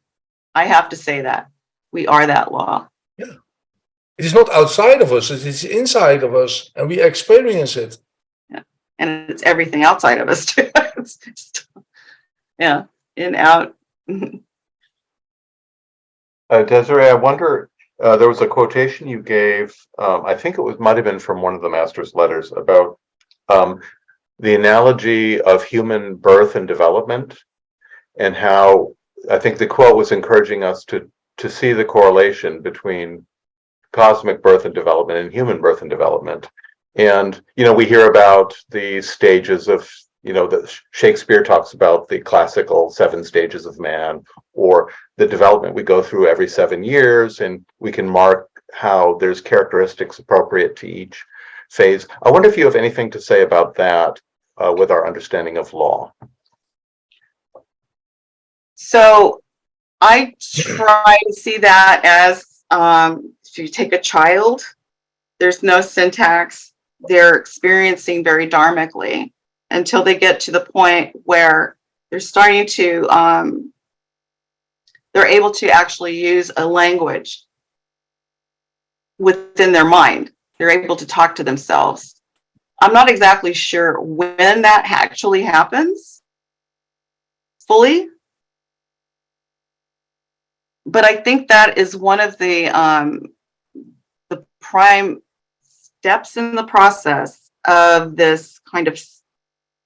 I have to say that. We are that law. Yeah. It is not outside of us, it is inside of us, and we experience it. Yeah. And it's everything outside of us too. Yeah, in, out. Desiree, I wonder, there was a quotation you gave, I think it might have been from one of the master's letters about the analogy of human birth and development, and how I think the quote was encouraging us to see the correlation between cosmic birth and development and human birth and development. And, we hear about the stages of, that Shakespeare talks about the classical 7 stages of man, or the development we go through every 7 years, and we can mark how there's characteristics appropriate to each phase. I wonder if you have anything to say about that with our understanding of law. So I try to see that as if you take a child There's no syntax. They're experiencing very dharmically until they get to the point where they're starting to, they're able to actually use a language within their mind. They're able to talk to themselves. I'm not exactly sure when that actually happens fully, but I think that is one of the prime steps in the process of this kind of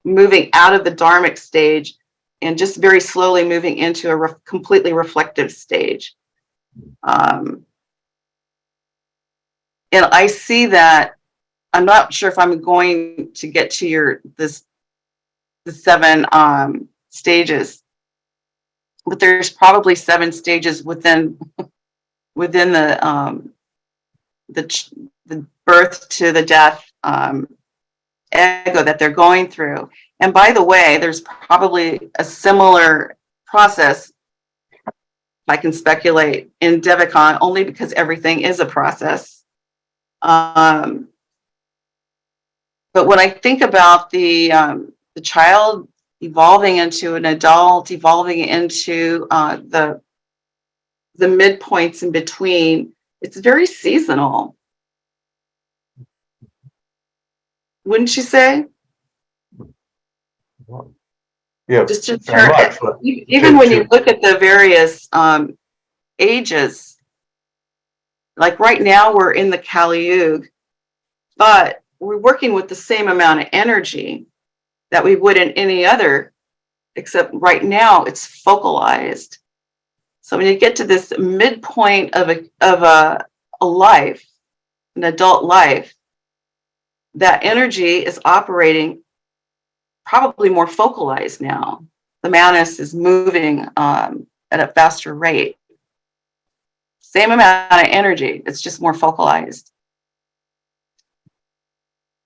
moving out of the dharmic stage and just very slowly moving into a completely reflective stage. And I see that. I'm not sure if I'm going to get to the 7 stages, but there's probably 7 stages within the birth to the death ego that they're going through. And by the way, there's probably a similar process, I can speculate, in Devachan, only because everything is a process. But when I think about the child evolving into an adult, evolving into the midpoints in between, it's very seasonal. Wouldn't you say? Yeah, Just in very terms, much. even when you look at the various ages, like right now we're in the Kali Yuga, but we're working with the same amount of energy that we would in any other, except right now it's focalized. So when you get to this midpoint of a life, an adult life, that energy is operating probably more focalized now. The Manas is moving at a faster rate. Same amount of energy, it's just more focalized.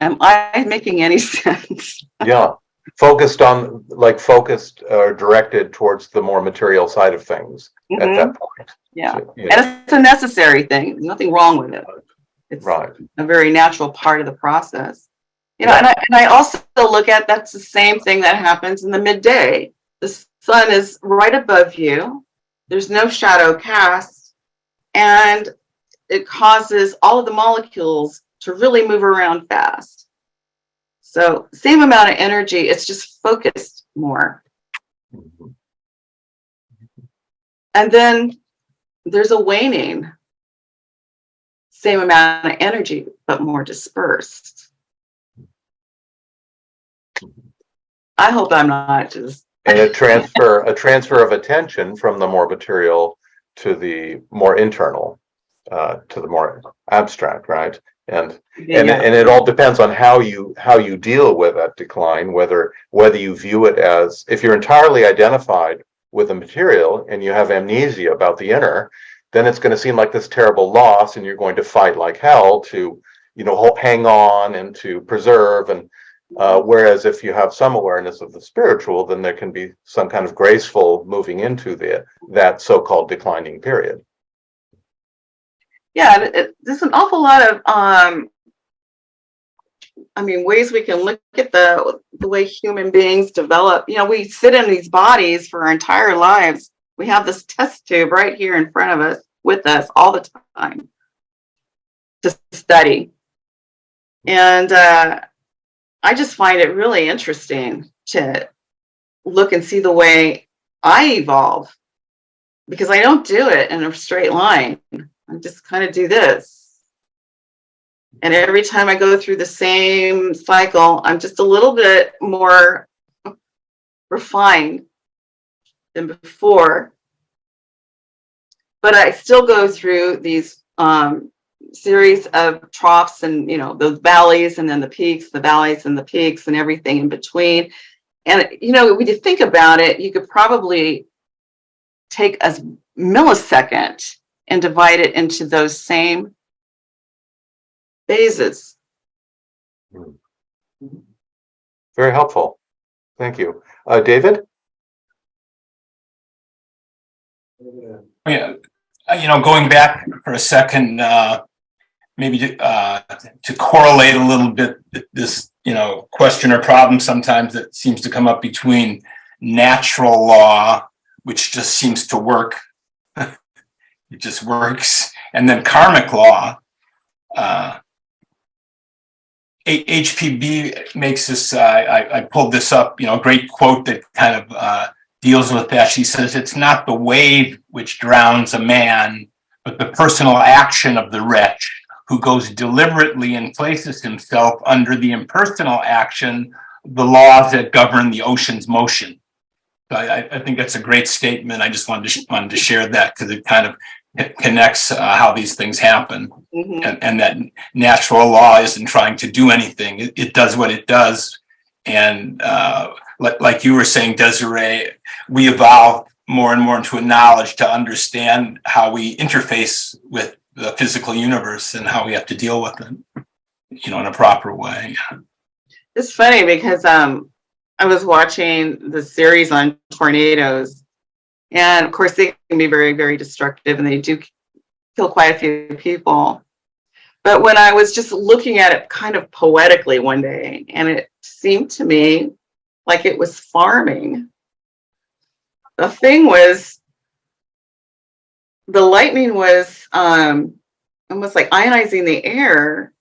Am I making any sense? Yeah, focused or directed towards the more material side of things at that point. Yeah, So, and it's a necessary thing. There's nothing wrong with it. It's right. a very natural part of the process. You know, and I also look at that's the same thing that happens in the midday. The sun is right above you. There's no shadow cast, and it causes all of the molecules to really move around fast. So same amount of energy, it's just focused more. And then there's a waning. Same amount of energy, but more dispersed. I hope I'm not just. And a transfer of attention from the more material to the more internal, to the more abstract, right? And it all depends on how you deal with that decline, whether you view it as, if you're entirely identified with the material and you have amnesia about the inner, then it's going to seem like this terrible loss, and you're going to fight like hell to, hang on and to preserve. And whereas if you have some awareness of the spiritual, then there can be some kind of graceful moving into that so-called declining period. Yeah, there's an awful lot of ways we can look at the way human beings develop. We sit in these bodies for our entire lives. We have this test tube right here in front of us, with us all the time to study. And I just find it really interesting to look and see the way I evolve, because I don't do it in a straight line. I just kind of do this. And every time I go through the same cycle, I'm just a little bit more refined than before. But I still go through these series of troughs and, those valleys, and then the peaks, the valleys and the peaks and everything in between. And, when you think about it, you could probably take a millisecond and divide it into those same phases. Very helpful. Thank you. David? Yeah, going back for a second, maybe to correlate a little bit this, question or problem sometimes that seems to come up between natural law, which just seems to work. It just works. And then karmic law. HPB makes this, I pulled this up, great quote that kind of deals with that. She says, "It's not the wave which drowns a man, but the personal action of the wretch who goes deliberately and places himself under the impersonal action of the laws that govern the ocean's motion." So I think that's a great statement. I just wanted to share that because it kind of connects how these things happen. Mhm. And that natural law isn't trying to do anything. It does what it does. And like you were saying, Desiree, we evolve more and more into a knowledge to understand how we interface with the physical universe and how we have to deal with it, in a proper way. It's funny because I was watching the series on tornadoes, and of course they can be very, very destructive, and they do kill quite a few people. But when I was just looking at it kind of poetically one day, and it seemed to me like it was farming. The thing was, the lightning was almost like ionizing the air,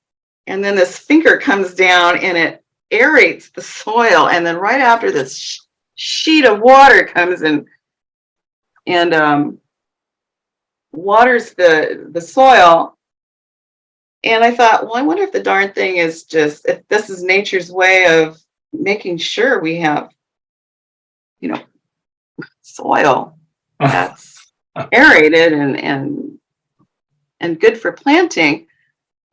and then this finger comes down and it aerates the soil, and then right after this sheet of water comes and waters the soil. And I thought, well, I wonder if the darn thing is just, if this is nature's way of making sure we have, soil that's aerated and good for planting.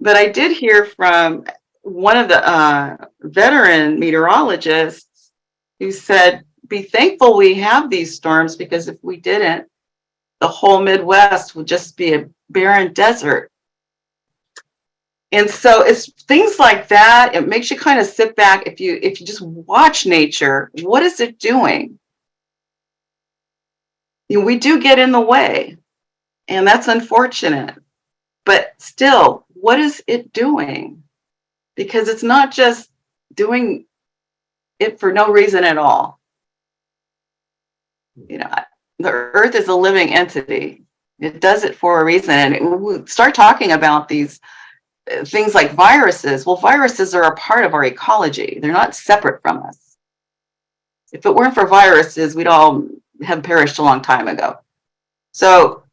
But I did hear from one of the veteran meteorologists who said, be thankful we have these storms, because if we didn't, the whole Midwest would just be a barren desert. And so it's things like that. It makes you kind of sit back. If you just watch nature, what is it doing? We do get in the way, and that's unfortunate. But still, what is it doing? Because it's not just doing it for no reason at all. The earth is a living entity. It does it for a reason. And we start talking about these things like viruses. Well, viruses are a part of our ecology. They're not separate from us. If it weren't for viruses, we'd all have perished a long time ago. So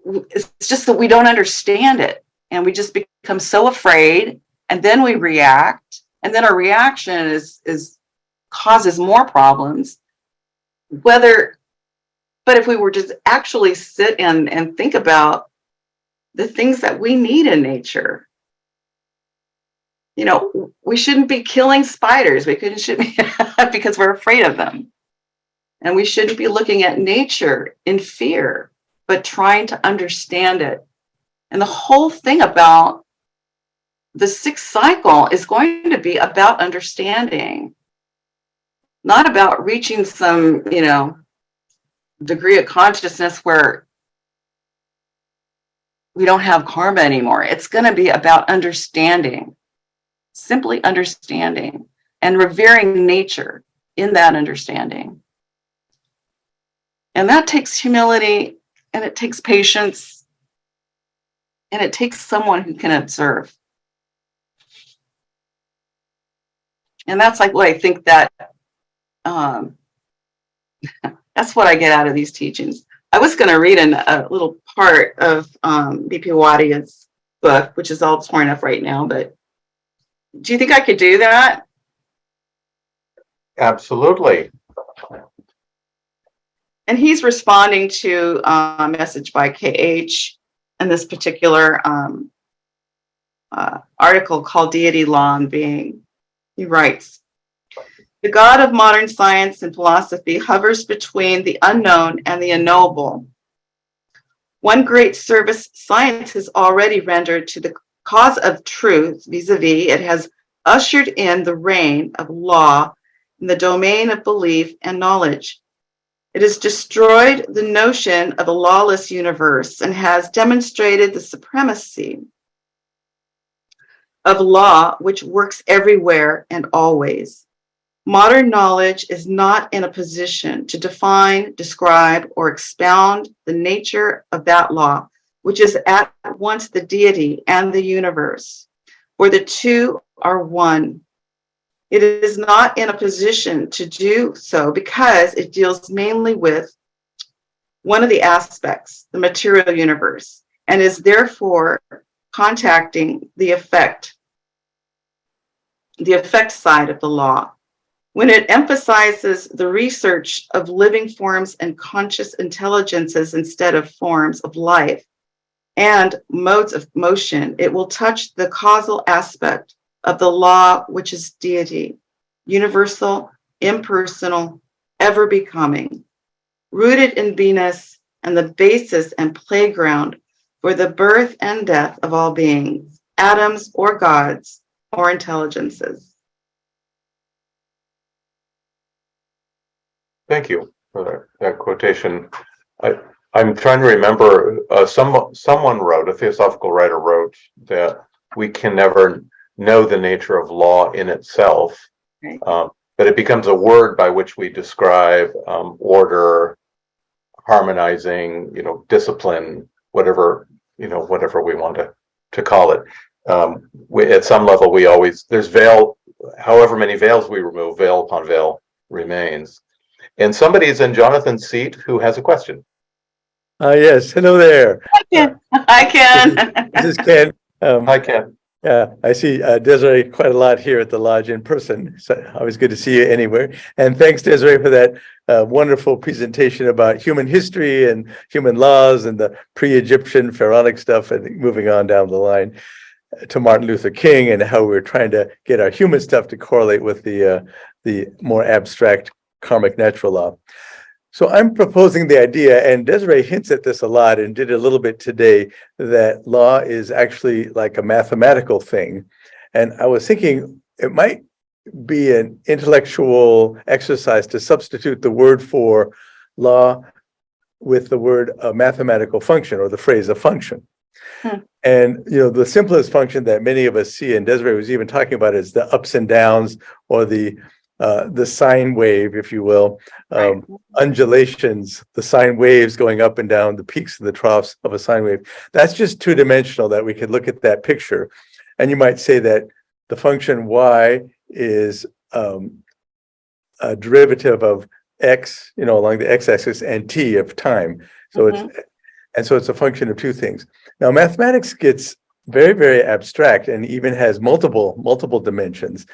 it's just that we don't understand it, and we just become so afraid, and then we react, and then our reaction is causes more problems. But if we were just actually sit and think about the things that we need in nature, we shouldn't be killing spiders. We shouldn't be because we're afraid of them. And we shouldn't be looking at nature in fear, but trying to understand it. And the whole thing about the sixth cycle is going to be about understanding, not about reaching some, degree of consciousness where we don't have karma anymore. It's going to be about understanding, simply understanding, and revering nature in that understanding. And that takes humility, and it takes patience, and it takes someone who can observe. And that's like what I think that that's what I get out of these teachings. I was going to read a little part of B.P. Wadia's book, which is all torn up right now, but do you think I could do that? Absolutely. And he's responding to a message by KH in this particular article called Deity, Law, and Being. He writes, the God of modern science and philosophy hovers between the unknown and the unknowable. One great service science has already rendered to the cause of truth, vis-a-vis, it has ushered in the reign of law in the domain of belief and knowledge. It has destroyed the notion of a lawless universe and has demonstrated the supremacy of law which works everywhere and always. Modern knowledge is not in a position to define, describe, or expound the nature of that law, which is at once the deity and the universe, for the two are one. It is not in a position to do so because it deals mainly with one of the aspects, the material universe, and is therefore contacting the effect side of the law. When it emphasizes the research of living forms and conscious intelligences instead of forms of life and modes of motion, it will touch the causal aspect of the law, which is deity, universal, impersonal, ever becoming, rooted in Venus and the basis and playground for the birth and death of all beings, atoms or gods or intelligences. Thank you for that quotation. I'm trying to remember, someone wrote, a theosophical writer wrote, that we can never know the nature of law in itself, Right. but it becomes a word by which we describe order, harmonizing, discipline, whatever we want to call it. At some level, there's veil, however many veils we remove, veil upon veil remains. And somebody is in Jonathan's seat who has a question. Yes, hello there. I can. This is Ken. Hi, Ken. I see Desiree quite a lot here at the lodge in person. So always good to see you anywhere. And thanks, Desiree, for that wonderful presentation about human history and human laws and the pre-Egyptian pharaonic stuff, and moving on down the line to Martin Luther King and how we're trying to get our human stuff to correlate with the more abstract karmic natural law. So I'm proposing the idea, and Desiree hints at this a lot and did a little bit today, that law is actually like a mathematical thing. And I was thinking it might be an intellectual exercise to substitute the word for law with the word a mathematical function, or the phrase a function. And the simplest function that many of us see, and Desiree was even talking about, is the ups and downs, or the sine wave, if you will, undulations, the sine waves going up and down, the peaks and the troughs of a sine wave. That's just two-dimensional, that we could look at that picture. And you might say that the function y is a derivative of x, along the x-axis, and t of time. So it's a function of two things. Now, mathematics gets very, very abstract and even has multiple dimensions.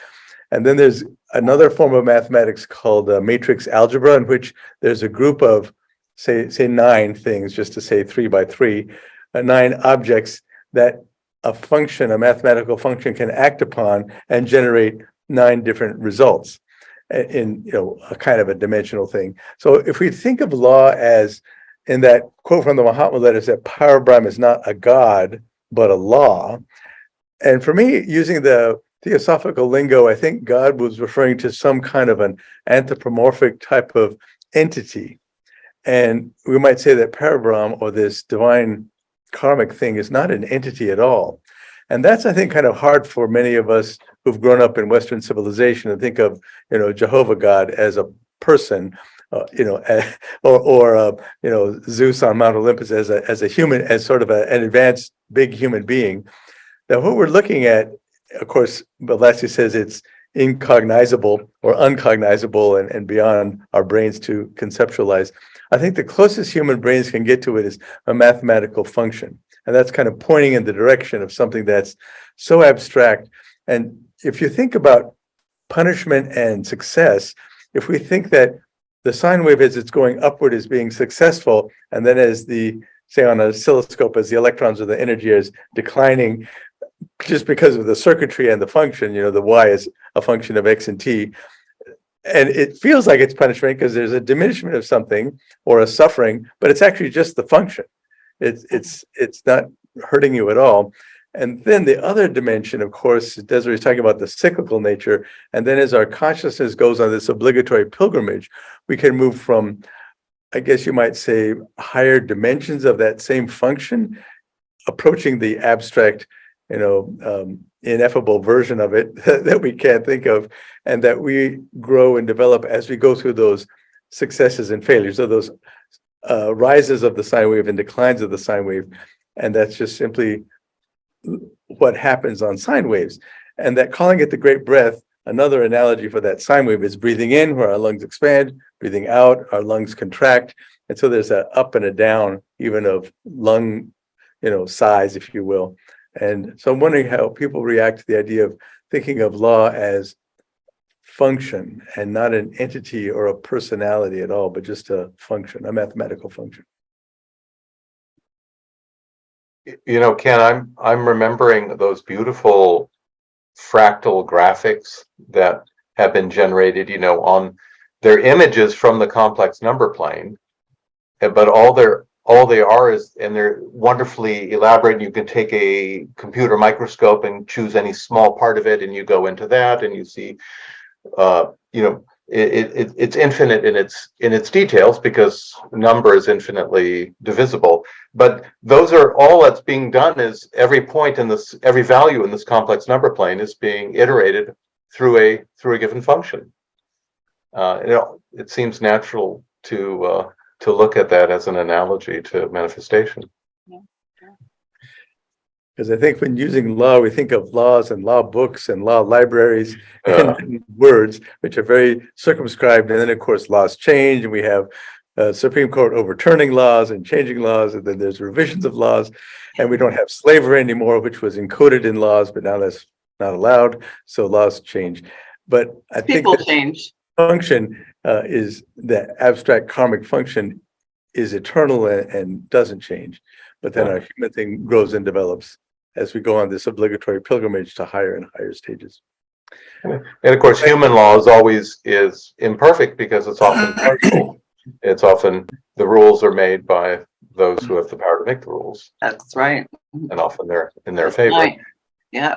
And then there's another form of mathematics called matrix algebra, in which there's a group of, say 9 things, just to say 3 by 3, 9 objects that a mathematical function can act upon and generate 9 different results in a kind of a dimensional thing. So if we think of law as, in that quote from the Mahatma letters, that Parabrahm is not a god, but a law. And for me, using the theosophical lingo, I think God was referring to some kind of an anthropomorphic type of entity. And we might say that Parabrahm, or this divine karmic thing, is not an entity at all. And that's, I think, kind of hard for many of us who've grown up in Western civilization to think of, Jehovah God as a person, or Zeus on Mount Olympus as a human, as sort of an advanced big human being. Now, what we're looking at, of course, Blavatsky says it's incognizable or uncognizable and beyond our brains to conceptualize. I think the closest human brains can get to it is a mathematical function. And that's kind of pointing in the direction of something that's so abstract. And if you think about punishment and success, if we think that the sine wave as it's going upward is being successful, and then as say on an oscilloscope, as the electrons or the energy is declining, just because of the circuitry and the function, the y is a function of x and t, and it feels like it's punishment because there's a diminishment of something or a suffering, but it's actually just the function. It's not hurting you at all. And then the other dimension, of course, Desiree is talking about the cyclical nature. And then as our consciousness goes on this obligatory pilgrimage, we can move from, I guess you might say, higher dimensions of that same function, approaching the abstract ineffable version of it that we can't think of, and that we grow and develop as we go through those successes and failures, or those rises of the sine wave and declines of the sine wave. And that's just simply what happens on sine waves. And that calling it the great breath, another analogy for that sine wave is breathing in where our lungs expand, breathing out, our lungs contract. And so there's a up and a down, even of lung, size, if you will. And so I'm wondering how people react to the idea of thinking of law as function and not an entity or a personality at all, but just a function, a mathematical function. Ken, I'm remembering those beautiful fractal graphics that have been generated, on their images from the complex number plane, but all they are is, and they're wonderfully elaborate. And you can take a computer microscope and choose any small part of it, and you go into that, and you see, it's infinite in its details because number is infinitely divisible. But those are all that's being done is every value in this complex number plane is being iterated through a given function. It seems natural to look at that as an analogy to manifestation. Because I think when using law, we think of laws and law books and law libraries and words, which are very circumscribed. And then, of course, laws change, and we have Supreme Court overturning laws and changing laws, and then there's revisions of laws, and we don't have slavery anymore, which was encoded in laws, but now that's not allowed. So laws change. But I think People change. Function is the abstract karmic function is eternal and doesn't change. But then our human thing grows and develops as we go on this obligatory pilgrimage to higher and higher stages. And of course, human law is imperfect because it's often partial. It's often the rules are made by those who have the power to make the rules, That's right. and often they're in their favor. Right. Yeah.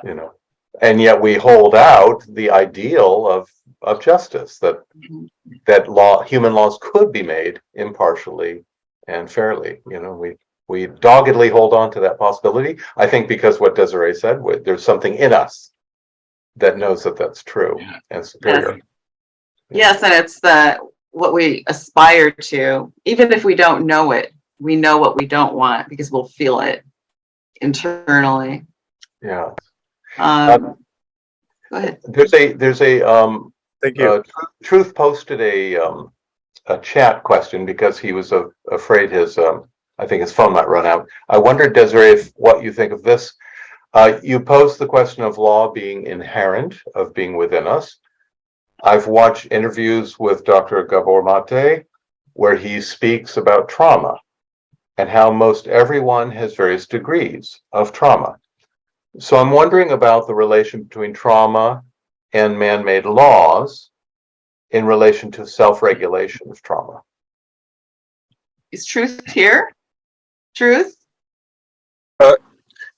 And yet we hold out the ideal of justice, that human laws could be made impartially and fairly. We doggedly hold on to that possibility. I think because what Desiree said, there's something in us that knows that that's true and superior. Yes, and it's what we aspire to. Even if we don't know it, we know what we don't want because we'll feel it internally. Yeah. Go ahead. There's a Thank you. Truth posted a chat question because he was afraid I think his phone might run out. I wondered, Desiree, what you think of this. You posed the question of law being inherent, of being within us. I've watched interviews with Dr. Gabor Mate where he speaks about trauma and how most everyone has various degrees of trauma. So I'm wondering about the relation between trauma and man-made laws in relation to self-regulation of trauma. Is Truth here? Truth?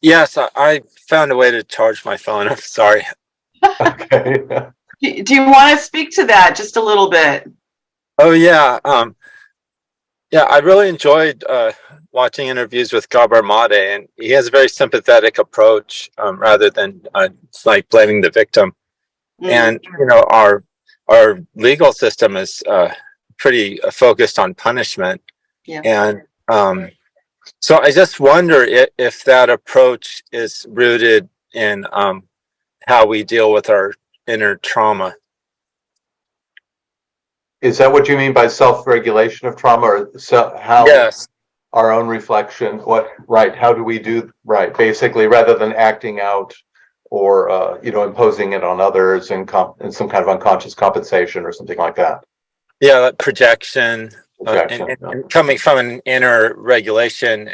Yes, I found a way to charge my phone. I'm sorry. Okay. Do you want to speak to that just a little bit? Oh yeah. I really enjoyed watching interviews with Gabor Mate, and he has a very sympathetic approach rather than like blaming the victim. And our legal system is pretty focused on punishment. Yeah. And so I just wonder if that approach is rooted in how we deal with our inner trauma. Is that what you mean by self-regulation of trauma, or how Yes. our own reflection? How do we do right? Basically, rather than acting out or imposing it on others in some kind of unconscious compensation or something like that. Yeah, like projection. And coming from an inner regulation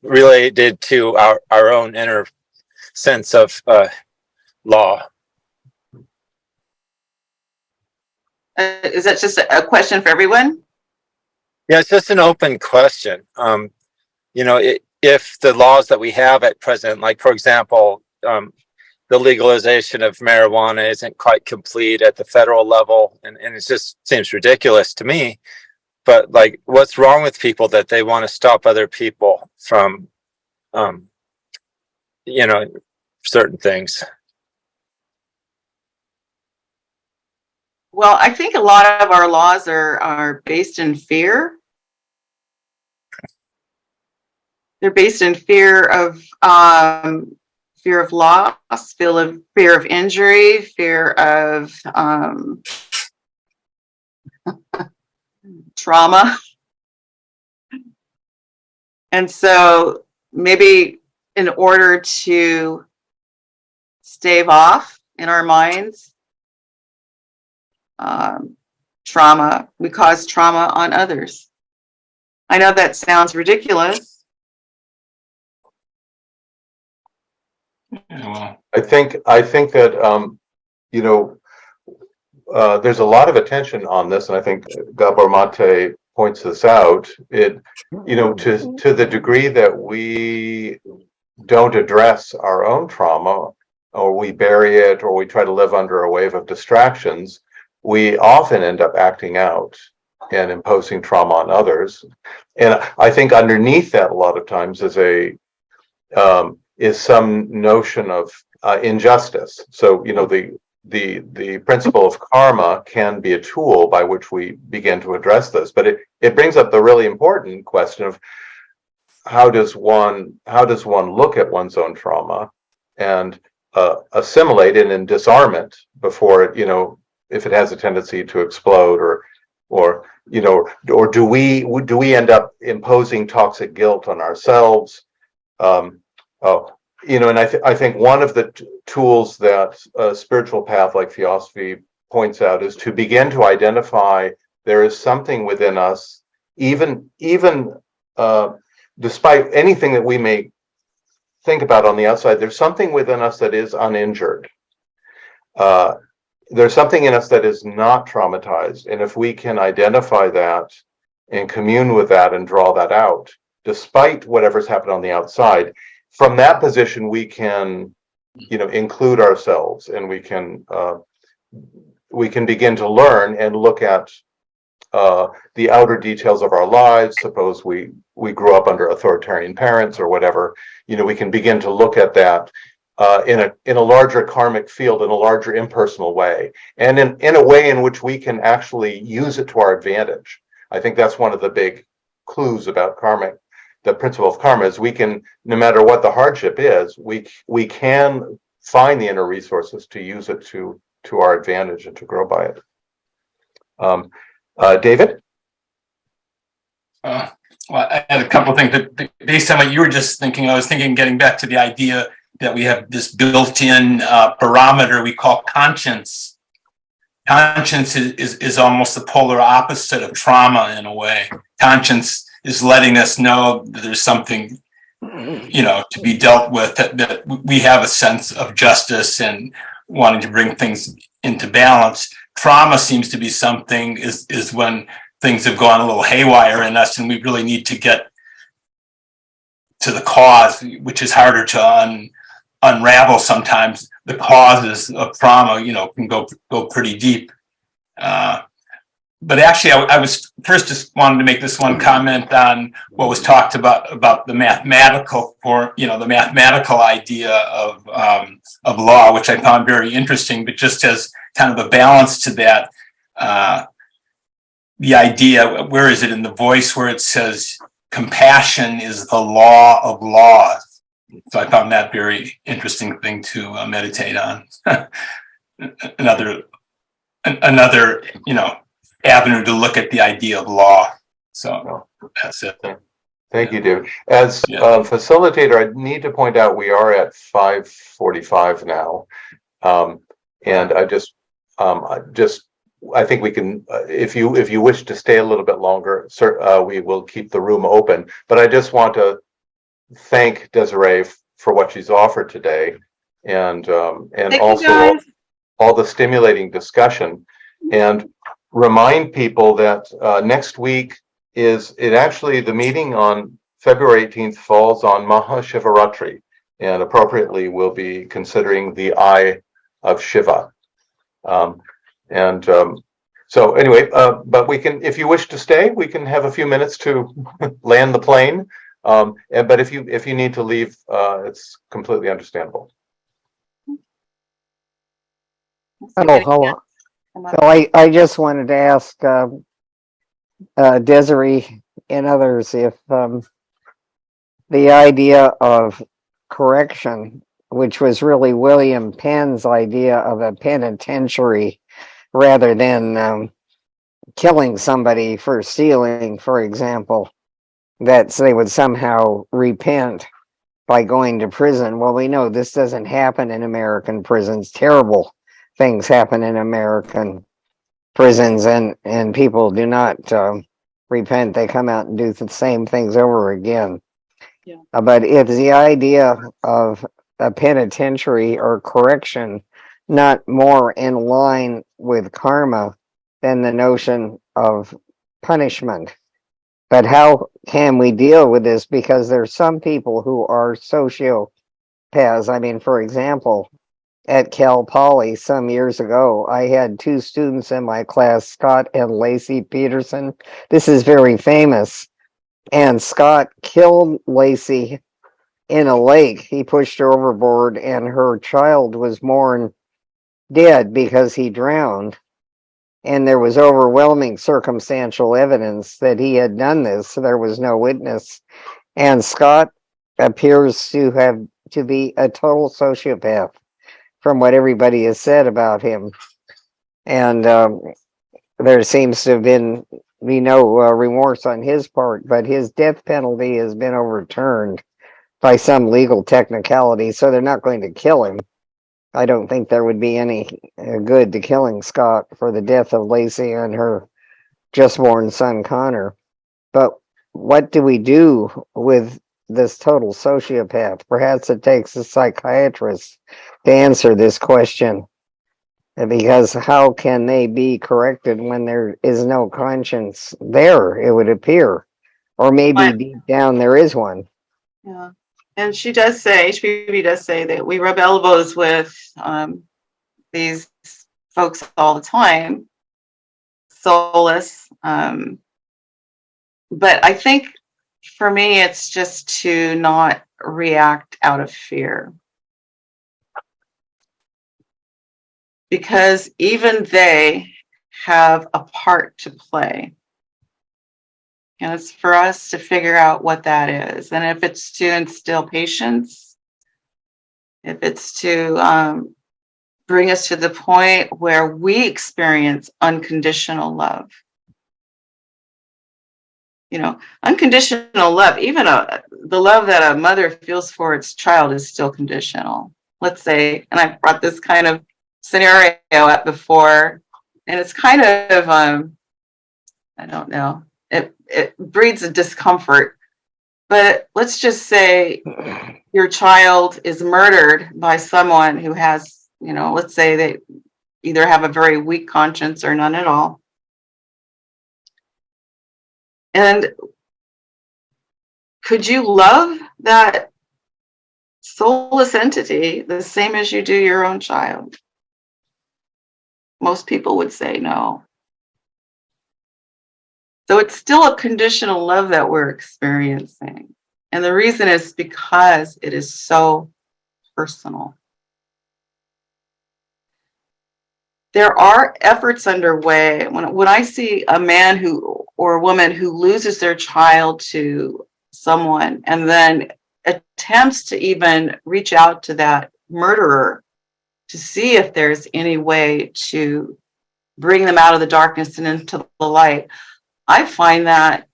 related to our own inner sense of law. Is that just a question for everyone? Yeah, it's just an open question. If the laws that we have at present, like for example, the legalization of marijuana isn't quite complete at the federal level, and it just seems ridiculous to me. But like, what's wrong with people that they want to stop other people from, certain things. Well, I think a lot of our laws are based in fear. They're based in fear of loss, fear of injury, fear of trauma. And so maybe in order to stave off in our minds trauma, we cause trauma on others. I know that sounds ridiculous. Well, I think that, there's a lot of attention on this, and I think Gabor Mate points this out. To the degree that we don't address our own trauma, or we bury it, or we try to live under a wave of distractions, we often end up acting out and imposing trauma on others. And I think underneath that, a lot of times, is some notion of injustice. So, the principle of karma can be a tool by which we begin to address this, but it brings up the really important question of how does one look at one's own trauma and assimilate it and disarm it before it, if it has a tendency to explode, or do we end up imposing toxic guilt on ourselves? And I think one of the tools that a spiritual path like Theosophy points out is to begin to identify there is something within us, even despite anything that we may think about on the outside, there's something within us that is uninjured. There's something in us that is not traumatized. And if we can identify that and commune with that and draw that out, despite whatever's happened on the outside, from that position, we can, include ourselves, and we can begin to learn and look at the outer details of our lives. Suppose we grew up under authoritarian parents or whatever, we can begin to look at that in a larger karmic field, in a larger impersonal way, and in a way in which we can actually use it to our advantage. I think that's one of the big clues about karmic. The principle of karma is we can, no matter what the hardship is, we can find the inner resources to use it to our advantage and to grow by it. David? Well, I had a couple of things, but based on what you were just thinking, I was thinking, getting back to the idea that we have this built-in barometer we call conscience. Conscience is almost the polar opposite of trauma in a way. Conscience is letting us know that there's something, to be dealt with, that we have a sense of justice and wanting to bring things into balance. Trauma seems to be something is when things have gone a little haywire in us, and we really need to get to the cause, which is harder to unravel sometimes. The causes of trauma, can go pretty deep. But actually, I was first just wanted to make this one comment on what was talked about the mathematical the mathematical idea of law, which I found very interesting. But just as kind of a balance to that, the idea, where is it in the Voice, where it says compassion is the law of laws? So I found that very interesting thing to meditate on. Another avenue to look at the idea of law. So that's it. Thank you, David. As facilitator, I need to point out we are at 5:45 now, and I think we can. If you wish to stay a little bit longer, we will keep the room open. But I just want to thank Desiree for what she's offered today, and also all the stimulating discussion, and remind people that next week the meeting on February 18th falls on Mahashivaratri, and appropriately we'll be considering the Eye of Shiva. So anyway, but we can, if you wish to stay, we can have a few minutes to land the plane. But if you need to leave, it's completely understandable. Oh, I just wanted to ask Desiree and others if the idea of correction, which was really William Penn's idea of a penitentiary rather than killing somebody for stealing, for example, that they would somehow repent by going to prison. Well, we know this doesn't happen in American prisons. Terrible things happen in American prisons, and people do not repent. They come out and do the same things over again. Yeah. But it's the idea of a penitentiary or correction not more in line with karma than the notion of punishment. But how can we deal with this? Because there's some people who are sociopaths. I mean, for example, at Cal Poly some years ago, I had two students in my class, Scott and Lacey Peterson. This is very famous. And Scott killed Lacey in a lake. He pushed her overboard, and her child was born dead because he drowned. And there was overwhelming circumstantial evidence that he had done this. So there was no witness. And Scott appears to be a total sociopath from what everybody has said about him. And there seems to have been no remorse on his part, but his death penalty has been overturned by some legal technicality, so they're not going to kill him. I don't think there would be any good to killing Scott for the death of Lacey and her just-born son, Connor. But what do we do with this total sociopath? Perhaps it takes a psychiatrist to answer this question, because how can they be corrected when there is no conscience there, it would appear? Or maybe deep down there is one. Yeah. And she does say, HPB does say that we rub elbows with these folks all the time, soulless. But I think for me, it's just to not react out of fear. Because even they have a part to play. And it's for us to figure out what that is. And if it's to instill patience, if it's to bring us to the point where we experience unconditional love. You know, unconditional love, even the love that a mother feels for its child is still conditional. Let's say, and I've brought this kind of scenario up before, and it's kind of, I don't know, it breeds a discomfort. But let's just say your child is murdered by someone who has, you know, let's say they either have a very weak conscience or none at all. And could you love that soulless entity the same as you do your own child? Most people would say no. So it's still a conditional love that we're experiencing. And the reason is because it is so personal. There are efforts underway. When I see a man or a woman who loses their child to someone and then attempts to even reach out to that murderer to see if there's any way to bring them out of the darkness and into the light, I find that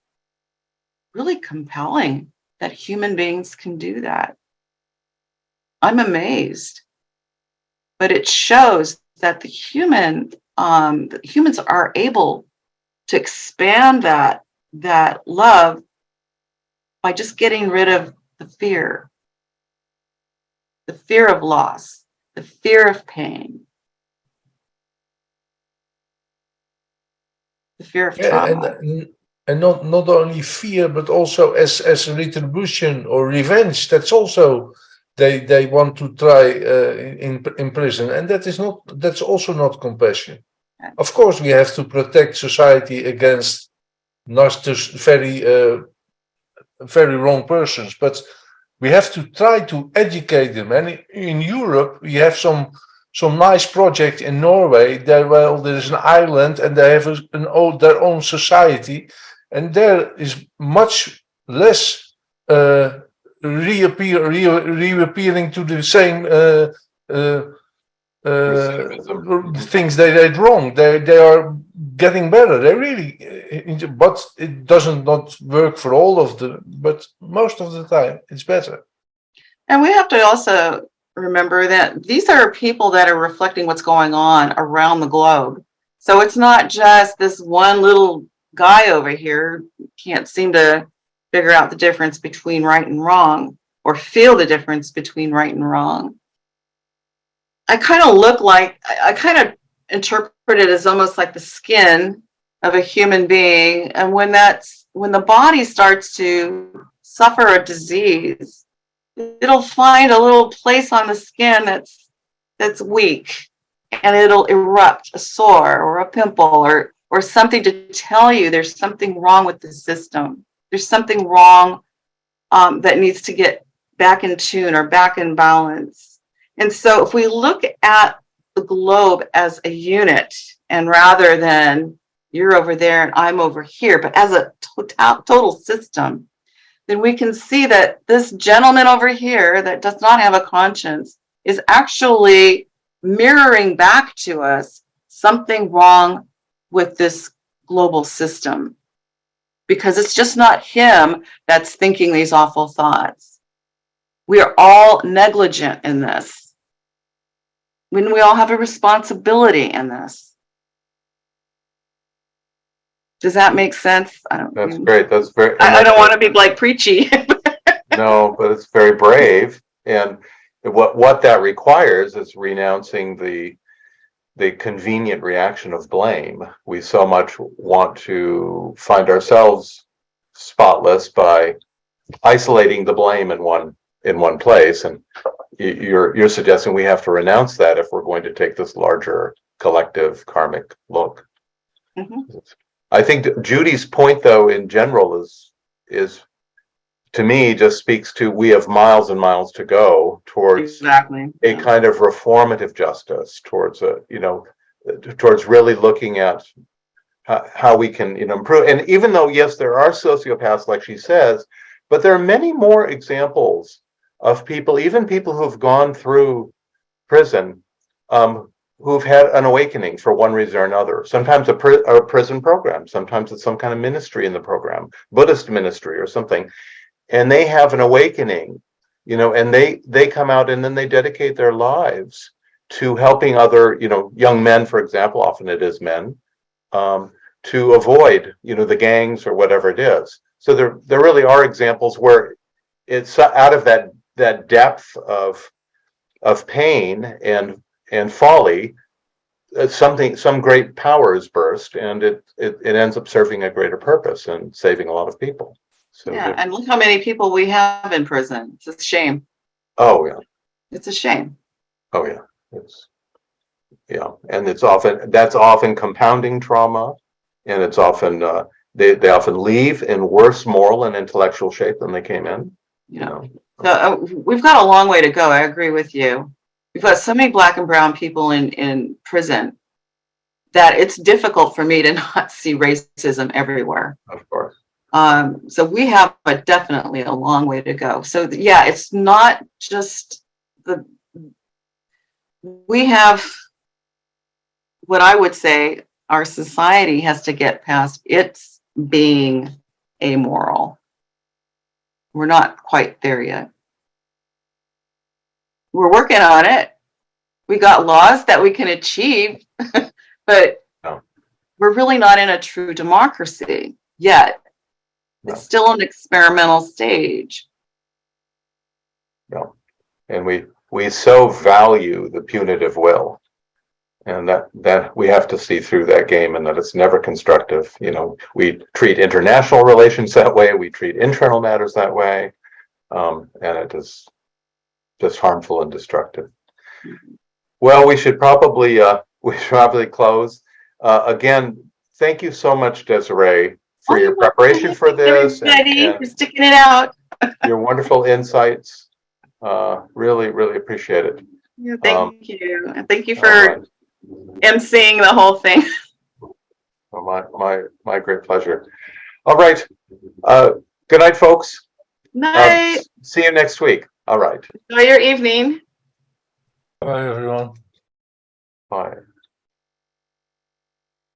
really compelling that human beings can do that. I'm amazed. But it shows that the humans are able to expand that love by just getting rid of the fear of loss, the fear of pain, the fear of trauma. And not only fear, but also as retribution or revenge. That's also they want to try in prison, and that's also not compassion. Of course, we have to protect society against very very wrong persons, but we have to try to educate them. And in Europe, we have some nice project in Norway. There's an island, and they have their own society, and there is much less reappearing to the same things they did wrong. They are getting better. They really, but it doesn't not work for all of them. But most of the time, it's better. And we have to also remember that these are people that are reflecting what's going on around the globe. So it's not just this one little guy over here can't seem to figure out the difference between right and wrong, or feel the difference between right and wrong. I kind of interpret it as almost like the skin of a human being. And when the body starts to suffer a disease, it'll find a little place on the skin that's weak, and it'll erupt a sore or a pimple or something to tell you there's something wrong with the system. There's something wrong that needs to get back in tune or back in balance. And so if we look at the globe as a unit, and rather than you're over there and I'm over here, but as a total system, then we can see that this gentleman over here that does not have a conscience is actually mirroring back to us something wrong with this global system. Because it's just not him that's thinking these awful thoughts. We are all negligent in this. When we all have a responsibility in this. Does that make sense? That's great. That's very. I don't want to be like preachy. No, but it's very brave. And what that requires is renouncing the convenient reaction of blame. We so much want to find ourselves spotless by isolating the blame in one place, and you're suggesting we have to renounce that if we're going to take this larger collective karmic look. Mm-hmm. I think Judy's point, though, in general is to me just speaks to we have miles and miles to go towards a kind of reformative justice, towards towards really looking at how we can improve. And even though, yes, there are sociopaths, like she says, but there are many more examples of people, even people who've gone through prison, who've had an awakening for one reason or another. Sometimes a prison program, sometimes it's some kind of ministry in the program, Buddhist ministry or something. And they have an awakening, and they come out and then they dedicate their lives to helping other, young men, for example, often it is men, to avoid, the gangs or whatever it is. So there really are examples where it's out of that depth of pain and folly, some great power is burst, and it ends up serving a greater purpose and saving a lot of people. So yeah, and look how many people we have in prison. It's a shame. Oh yeah. It's a shame. Oh yeah. And that's often compounding trauma, and it's often they often leave in worse moral and intellectual shape than they came in. Yeah. So we've got a long way to go. I agree with you. We've got so many Black and brown people in prison that it's difficult for me to not see racism everywhere. Of course. So we have definitely a long way to go. So yeah, it's not just we have what I would say our society has to get past its being amoral. We're not quite there yet. We're working on it. We got laws that we can achieve, but we're really not in a true democracy yet. It's still an experimental stage. No. And we so value the punitive will, and that we have to see through that game, and that it's never constructive. We treat international relations that way, we treat internal matters that way, and it is just harmful and destructive. Well, we should probably close. Again, thank you so much, Desiree, for your preparation for this Everybody and for sticking it out. your wonderful insights. Really, really appreciate it. Yeah, thank you. And thank you All for right. emceeing the whole thing. Well, my great pleasure. All right. Good night, folks. Night. See you next week. All right. Enjoy your evening. Bye, everyone. Bye.